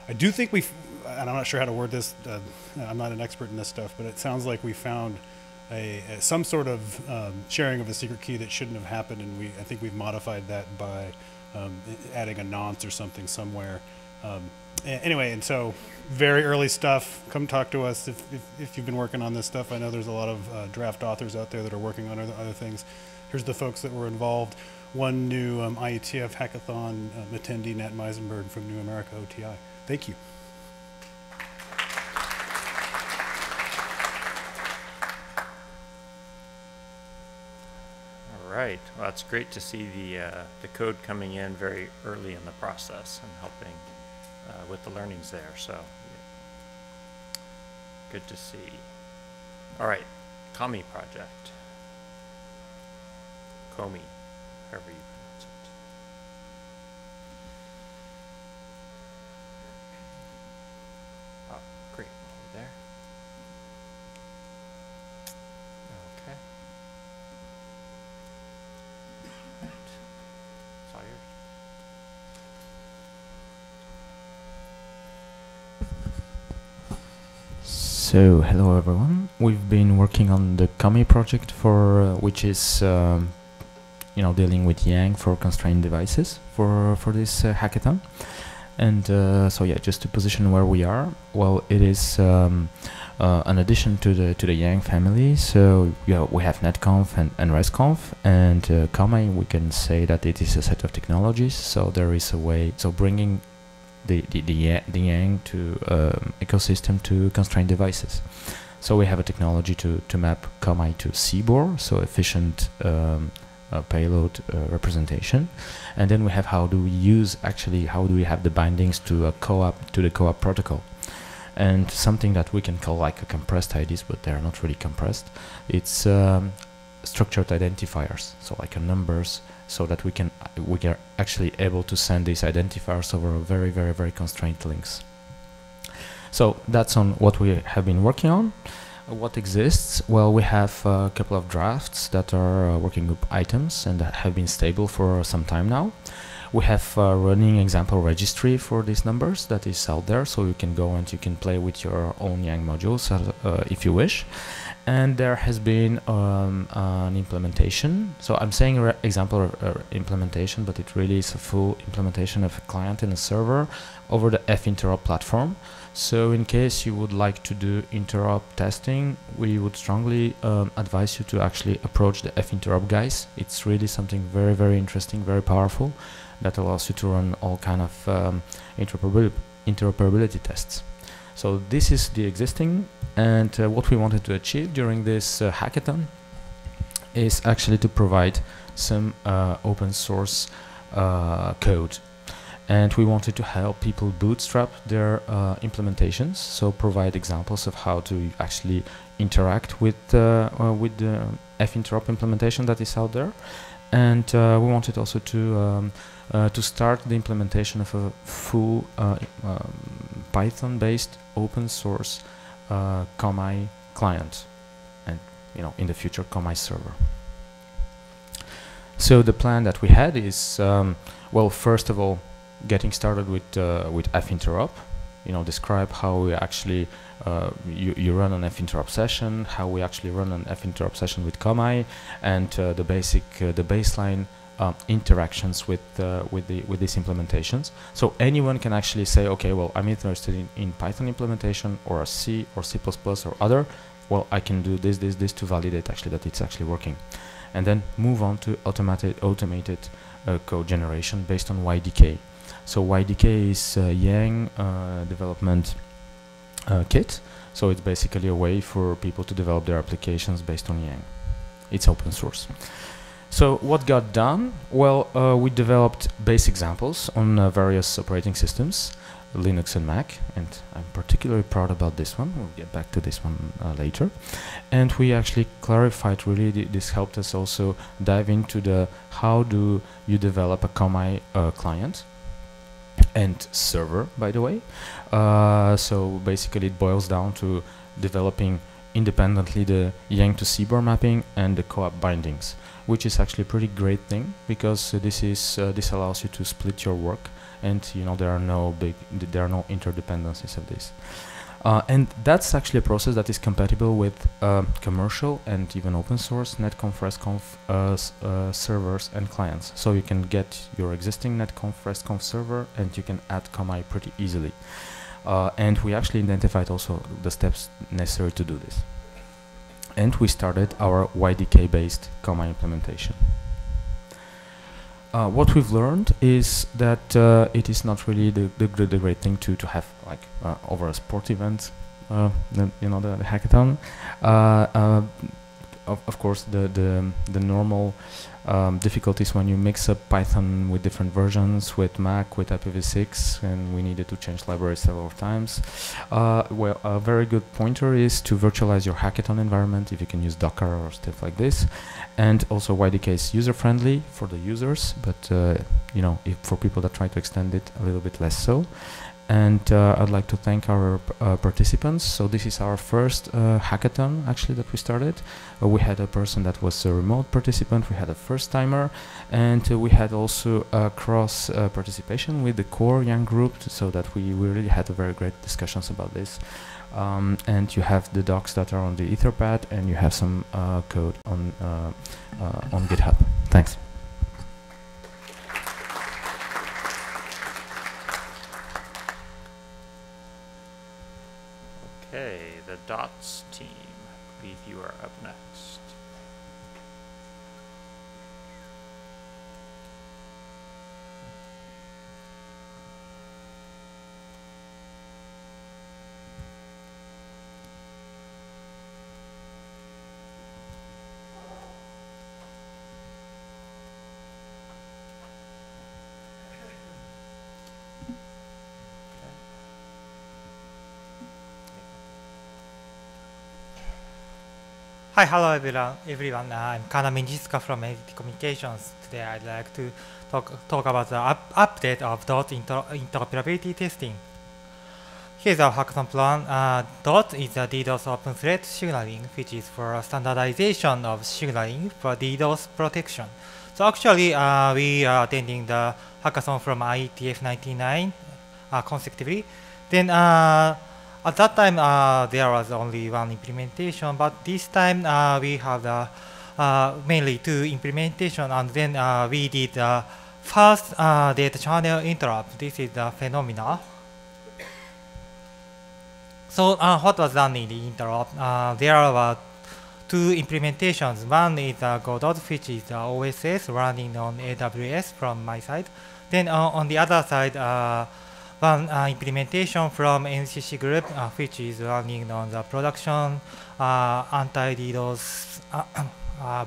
I do think and I'm not sure how to word this. I'm not an expert in this stuff, but it sounds like we found some sort of sharing of a secret key that shouldn't have happened, and I think we've modified that by adding a nonce or something somewhere. Anyway, and so very early stuff. Come talk to us if you've been working on this stuff. I know there's a lot of draft authors out there that are working on other things. Here's the folks that were involved. One new IETF Hackathon attendee, Nat Meisenberg from New America OTI. Thank you. All right. Well, it's great to see the code coming in very early in the process and helping with the learnings there. So good to see. All right. Kami project. Komi, however you pronounce it. Oh, great. Over there. Okay. Right. It's all yours. So, hello everyone. We've been working on the Kami project for which is dealing with Yang for constrained devices for this hackathon. And so yeah, just to position where we are, well, it is an addition to the Yang family. So yeah, we have netconf and resconf, and Kami, we can say that it is a set of technologies. So there is a way, so bringing the Yang to ecosystem to constrained devices. So we have a technology to map Kami to CBOR, so efficient payload representation, and then we have how do we have the bindings to the co-op protocol, and something that we can call like a compressed IDs, but they're not really compressed. It's structured identifiers, so like numbers, so that we are actually able to send these identifiers over very, very, very constrained links. So that's on what we have been working on. What exists? Well, we have a couple of drafts that are working group items and that have been stable for some time now. We have a running example registry for these numbers that is out there, so you can go and you can play with your own Yang modules if you wish. And there has been an implementation. So I'm saying example implementation, but it really is a full implementation of a client and a server over the finterop platform. So in case you would like to do interop testing, we would strongly advise you to actually approach the finterop guys. It's really something very, very interesting, very powerful, that allows you to run all kind of interoperability tests. So this is the existing, and what we wanted to achieve during this hackathon is actually to provide some open source code. And we wanted to help people bootstrap their implementations, so provide examples of how to actually interact with the finterop implementation that is out there. And we wanted also to start the implementation of a full Python-based open source Kami client, and in the future Kami server. So the plan that we had is, well, first of all, getting started with finterop, describe how we actually you run an finterop session, how we actually run an finterop session with Kami, and the baseline interactions with these implementations. So anyone can actually say, okay, well, I'm interested in Python implementation or a C or C++ or other. Well, I can do this to validate actually that it's actually working, and then move on to automated code generation based on YDK. So YDK is Yang development kit So it's basically a way for people to develop their applications based on Yang. It's open source. So what got done? Well, we developed base examples on various operating systems, Linux and Mac, and I'm particularly proud about this one. We'll get back to this one later. And we actually clarified, really, this helped us also dive into the how do you develop a Komai client and server, by the way. So basically it boils down to developing independently the Yang to CBOR mapping and the co-op bindings, which is actually a pretty great thing, because this allows you to split your work, and there are no interdependencies of this. And that's actually a process that is compatible with commercial and even open source netconf RESTconf servers and clients. So you can get your existing netconf RESTconf server and you can add Komai pretty easily. And we actually identified also the steps necessary to do this. And we started our YDK-based Komai implementation. What we've learned is that it is not really the great thing to have like over a sport event, the hackathon. Of course, the normal difficulties when you mix up Python with different versions, with Mac, with IPv6, and we needed to change libraries several times. Well, a very good pointer is to virtualize your hackathon environment, if you can use Docker or stuff like this. And also YDK is user-friendly for the users, but if for people that try to extend it, a little bit less so. And I'd like to thank our participants. So this is our first hackathon, actually, that we started. We had a person that was a remote participant, we had a first-timer, and we had also cross participation with the core Yang group, so that we really had a very great discussions about this. And you have the docs that are on the Etherpad, and you have some code on GitHub. Thanks. Okay, the DOTS team. I believe you are up next. Hi, hello everyone. I'm Kana Minjiska from IETF Communications. Today I'd like to talk about the update of DOT interoperability testing. Here's our hackathon plan. DOT is a DDoS open thread signaling, which is for standardization of signaling for DDoS protection. So actually, we are attending the hackathon from IETF 99 consecutively. Then at that time, there was only one implementation, but this time we have mainly two implementation, and then we did the first data channel interrupt. This is the phenomena. So what was done in the interrupt? There are two implementations. One is Godot, which is the OSS running on AWS from my side. Then on the other side, one implementation from NCC Group, which is running on the production anti-DDoS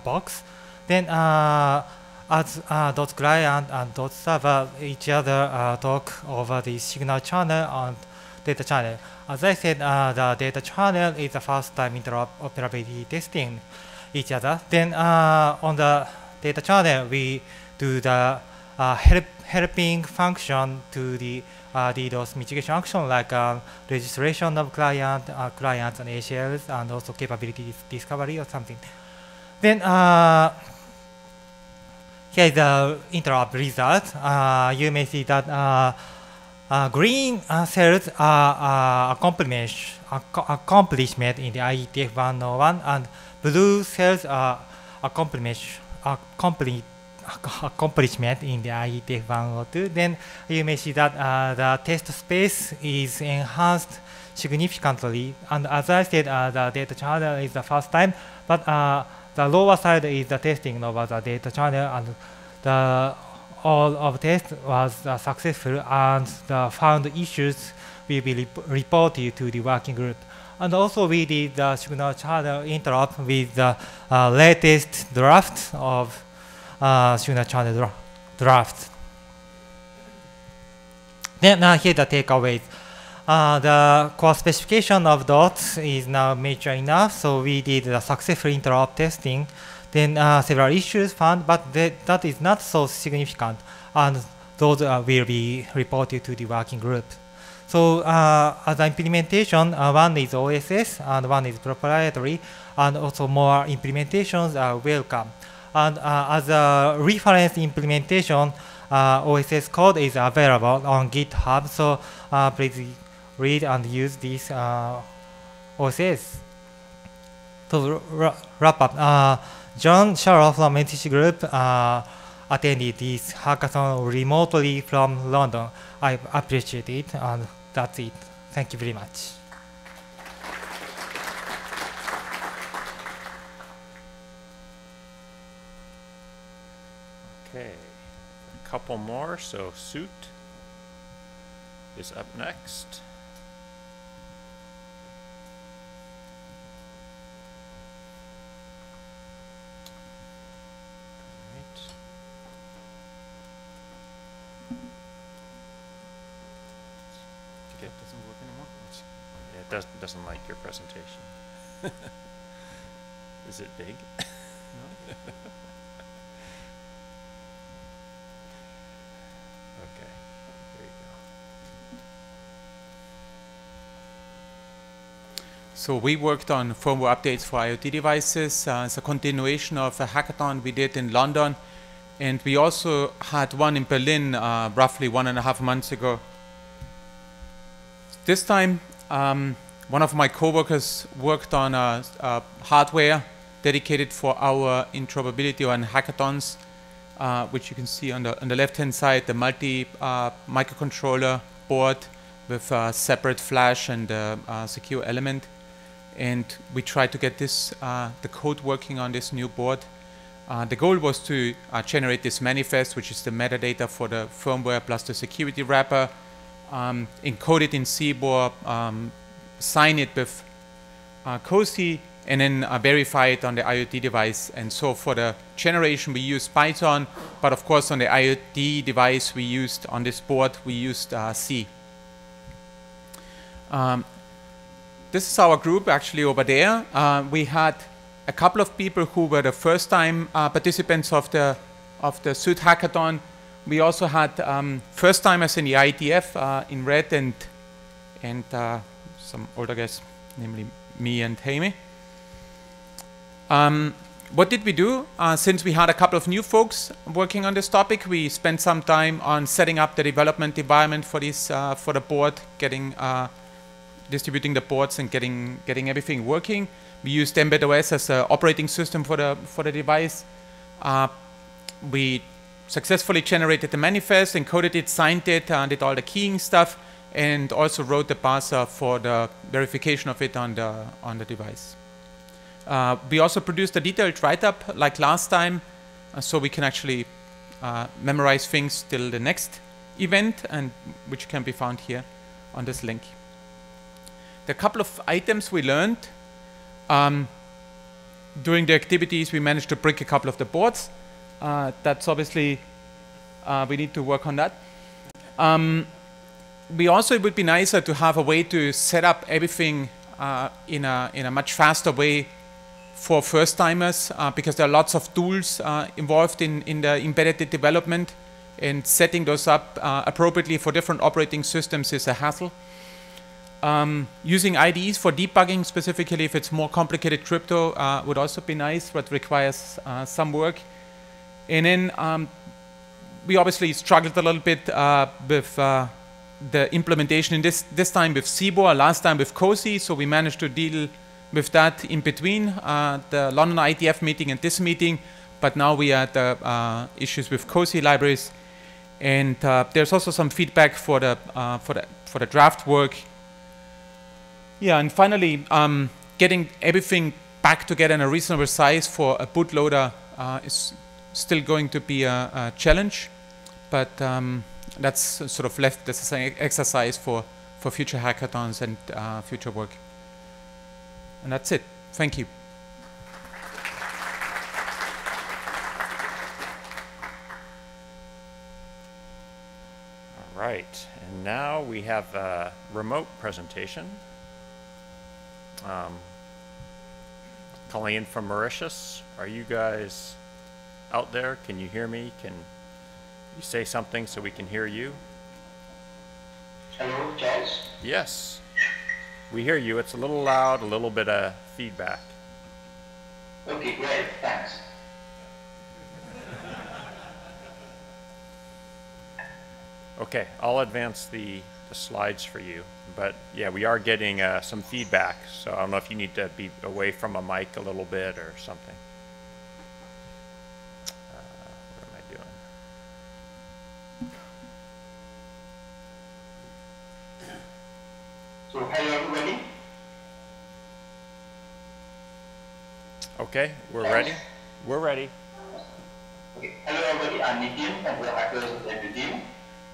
box. Then as dot client and dot server each other talk over the signal channel and data channel. As I said, the data channel is the first time interoperability testing each other. Then on the data channel, we do the helping function to the DDoS mitigation action, like registration of clients and ACLs, and also capability discovery or something. Then here is the interrupt result. You may see that green cells are accomplishment in the IETF 101, and blue cells are accomplishment in the IETF 102. Then you may see that the test space is enhanced significantly. And as I said, the data channel is the first time, but the lower side is the testing over the data channel, and all of test was successful, and the found issues will be reported to the working group. And also we did the signal channel interrupt with the latest draft of signal channel draft. Then here the takeaways. The core specification of dots is now mature enough, so we did the successful interrupt testing. Then several issues found, but that is not so significant, and those will be reported to the working group. So as an implementation, one is OSS and one is proprietary, and also more implementations are welcome. And as a reference implementation, OSS code is available on GitHub, so please read and use this OSS. To wrap up, John Sharrow from NTC Group attended this hackathon remotely from London. I appreciate it, and that's it. Thank you very much. Okay, a couple more. So Suit is up next. Doesn't like your presentation. Is it big? No. Okay, there you go. So we worked on firmware updates for IoT devices. It's a continuation of a hackathon we did in London, and we also had one in Berlin roughly 1.5 months ago. This time one of my coworkers worked on hardware dedicated for our interoperability on hackathons, which you can see on the left-hand side, the multi microcontroller board with a separate flash and secure element. And we tried to get this the code working on this new board. The goal was to generate this manifest, which is the metadata for the firmware plus the security wrapper, encode it in CBOR, sign it with COSI, and then verify it on the IoT device. And so for the generation we used Python, but of course on the IoT device we used, on this board we used C. This is our group actually over there. We had a couple of people who were the first time participants of the Suit Hackathon. We also had first timers in the IETF in red, and some older guys, namely me and Jaime. What did we do? Since we had a couple of new folks working on this topic, we spent some time on setting up the development environment for this, for the board, getting distributing the boards and getting everything working. We used embeddOS as an operating system for the device. We successfully generated the manifest, encoded it, signed it, did all the keying stuff, and also wrote the parser for the verification of it on the device. We also produced a detailed write-up like last time, so we can actually memorize things till the next event, and which can be found here on this link. The couple of items we learned during the activities, we managed to break a couple of the boards. That's obviously we need to work on that. We also, it would be nicer to have a way to set up everything in a much faster way for first-timers, because there are lots of tools involved in the embedded development, and setting those up appropriately for different operating systems is a hassle. Using IDEs for debugging, specifically if it's more complicated crypto, would also be nice, but requires some work. And then we obviously struggled a little bit with the implementation in this time with CBOR, last time with COSI, so we managed to deal with that in between the London IETF meeting and this meeting, but now we are at the issues with COSI libraries, and there's also some feedback for the draft work. Yeah, and finally, getting everything back together in a reasonable size for a bootloader is still going to be a challenge, but that's sort of left as an exercise for for future hackathons and future work. And that's it. Thank you. All right, and now we have a remote presentation. Calling in from Mauritius. Are you guys out there? Can you hear me? Can you say something so we can hear you? Hello, Charles? Yes. We hear you. It's a little loud, a little bit of feedback. Okay, great. Thanks. Okay, I'll advance the slides for you. But yeah, we are getting some feedback, so I don't know if you need to be away from a mic a little bit or something. What am I doing? So, hello everybody. Okay, we're ready. We're ready. Okay, hello everybody. I'm Nitin from the Hackers of Every Team.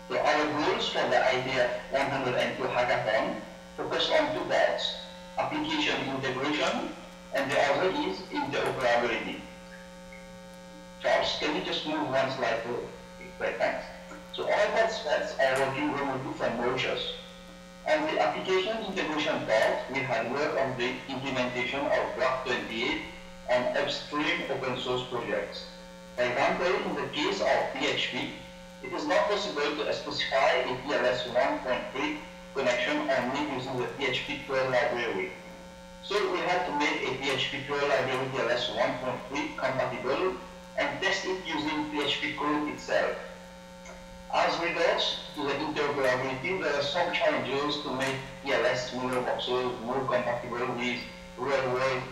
So our goals for the IETF 102 Hackathon focus on two parts: application integration, and the other is interoperability. Charles, can you just move one slide forward? Great, thanks. So all participants are working remotely from Mauritius. On the application integration part, we had worked on the implementation of Graph 28 and upstream open source projects. For example, in the case of PHP, it is not possible to specify a TLS 1.3 connection only using the PHP 12 library. So we had to make a PHP 12 library TLS 1.3 compatible and test it using PHP code itself. As regards to the interoperability, there are some challenges to make TLS mirror boxes more compatible with real-world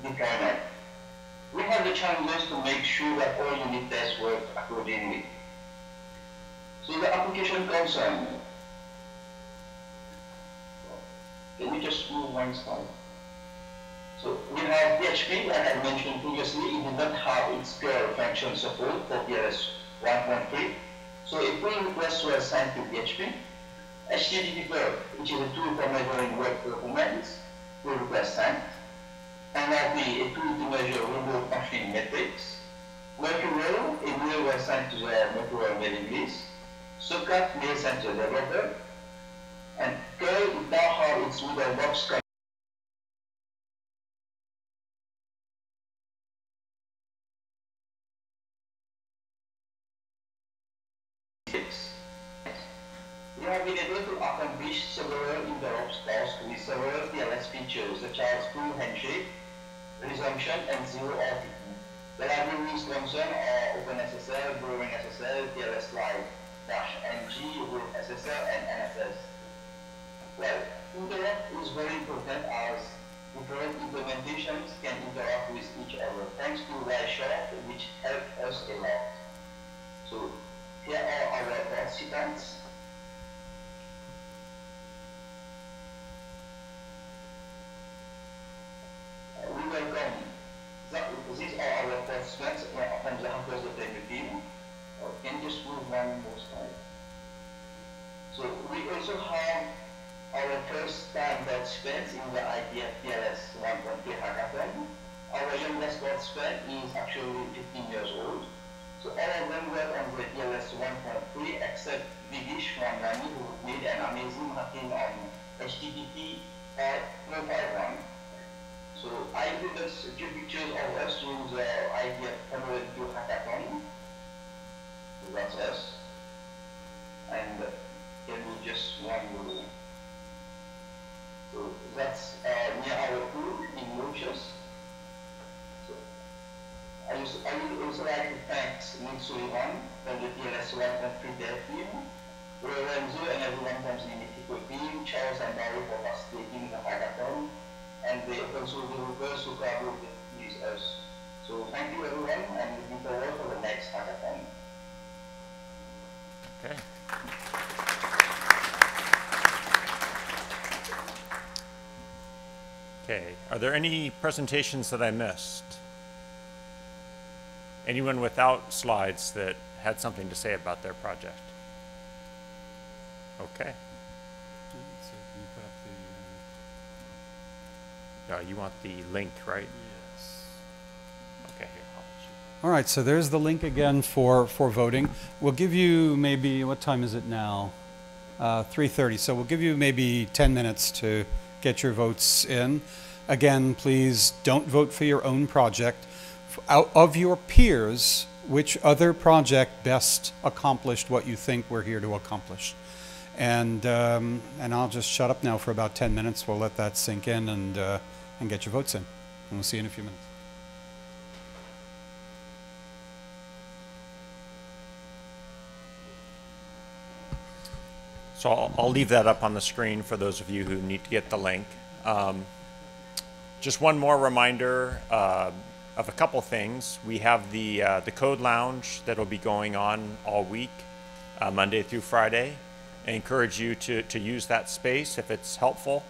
deployment. We have the challenges to make sure that all unit tests work accordingly. So the application concern. Can you just move one slide? So we have PHP, like I mentioned previously, it did not have its curl function support for TLS 1.3. So a pull request was sent to PHP. HTTP curl, which is a tool for measuring web performance, pull request sent. NRP, a tool to measure remote machine metrics. Mercurial, a mail was sent to the Mercurial mailing list. Socket mail sent to the developer. And curl now have its middle box we have been able to accomplish several interops tasks with several TLS features such as full handshake, resumption, and zero RTP. The libraries concerned are OpenSSL, Brewing SSL, TLS Live, -ng with SSL and NFS. Well, interop is very important as different implementations can interact with each other thanks to Wireshark, which helped us a lot. So here are our participants. We welcome. These are our participants from the Hackers of the team. Can you just move one more slide? So we also have our first time participants in the IETF TLS 1.3 Hackathon. Our youngest participant is actually 15 years old. So all of them were on the TLS 1.3 except Vigish from Nani, who made an amazing hacking on HTTP 5.1. So I included a few pictures of us during the IETF 102 Hackathon. So that's us. And can we just one more? So that's near our pool in Mauritius. So I would also like to thank Nick Sullivan from the TLS 1.3 dev team, Lorenzo and everyone from the Mexico team, Charles and Barry for participating in the hackathon, and the open source developers who collaborated with us. So thank you everyone, and looking forward for the next hackathon. Okay. Okay, are there any presentations that I missed? Anyone without slides that had something to say about their project? Okay. So can you put up the... You want the link, right? Yes. Okay, here, I'll let you. All right, so there's the link again for voting. We'll give you maybe, what time is it now? 3:30. So we'll give you maybe 10 minutes to get your votes in. Again, please don't vote for your own project. Out of your peers, which other project best accomplished what you think we're here to accomplish? And I'll just shut up now for about 10 minutes. We'll let that sink in and get your votes in. And we'll see you in a few minutes. So I'll leave that up on the screen for those of you who need to get the link. Just one more reminder of a couple things. We have the Code Lounge that will be going on all week, Monday through Friday. I encourage you to use that space if it's helpful.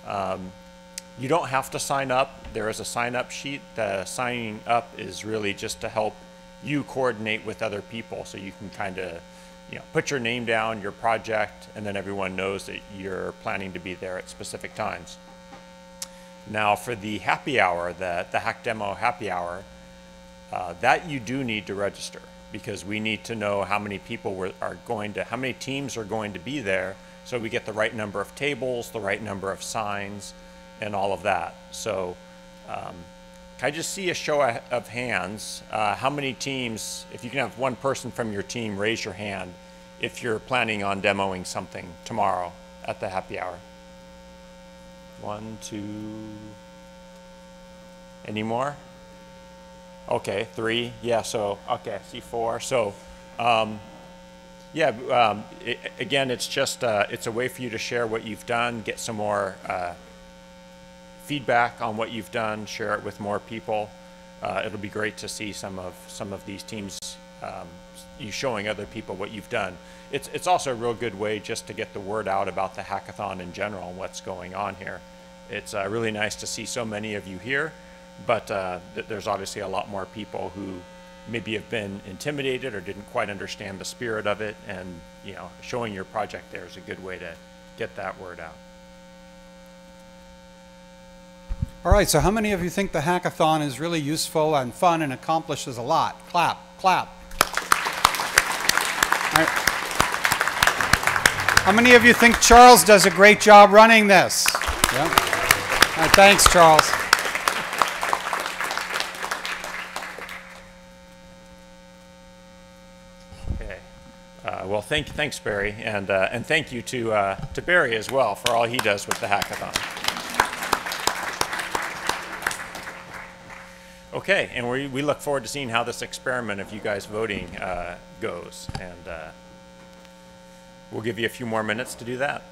You don't have to sign up. There is a sign-up sheet. The signing up is really just to help you coordinate with other people, so you can kind of put your name down, your project, and then everyone knows that you're planning to be there at specific times. Now for the happy hour, the Hack Demo happy hour, that you do need to register, because we need to know how many people how many teams are going to be there, so we get the right number of tables, the right number of signs, and all of that. So can I just see a show of hands? How many teams, if you can have one person from your team raise your hand if you're planning on demoing something tomorrow at the happy hour? 1, 2, any more? Okay, 3, yeah, so, okay, I see 4. So, again, it's just, it's a way for you to share what you've done, get some more feedback on what you've done, share it with more people. It'll be great to see some of these teams, you showing other people what you've done. It's also a real good way just to get the word out about the hackathon in general and what's going on here. It's really nice to see so many of you here, but there's obviously a lot more people who maybe have been intimidated or didn't quite understand the spirit of it, and showing your project there is a good way to get that word out. All right, so how many of you think the hackathon is really useful and fun and accomplishes a lot? Clap, clap. All right. How many of you think Charles does a great job running this? Yeah. All right, thanks, Charles. Okay. Well, thanks, Barry, and thank you to Barry as well for all he does with the hackathon. Okay, and we look forward to seeing how this experiment of you guys voting goes, and we'll give you a few more minutes to do that.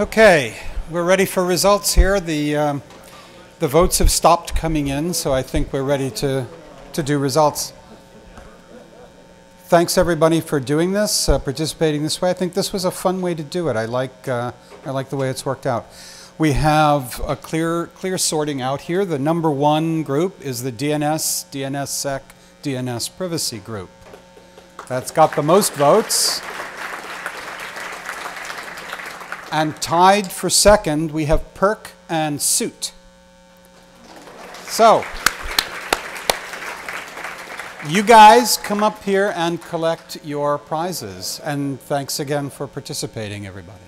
Okay, we're ready for results here. The votes have stopped coming in, so I think we're ready to do results. Thanks everybody for doing this, participating this way. I think this was a fun way to do it. I like the way it's worked out. We have a clear sorting out here. The number one group is the DNS, DNSSEC, DNS privacy group. That's got the most votes. And tied for second, we have Perk and Suit. So, you guys come up here and collect your prizes. And thanks again for participating, everybody.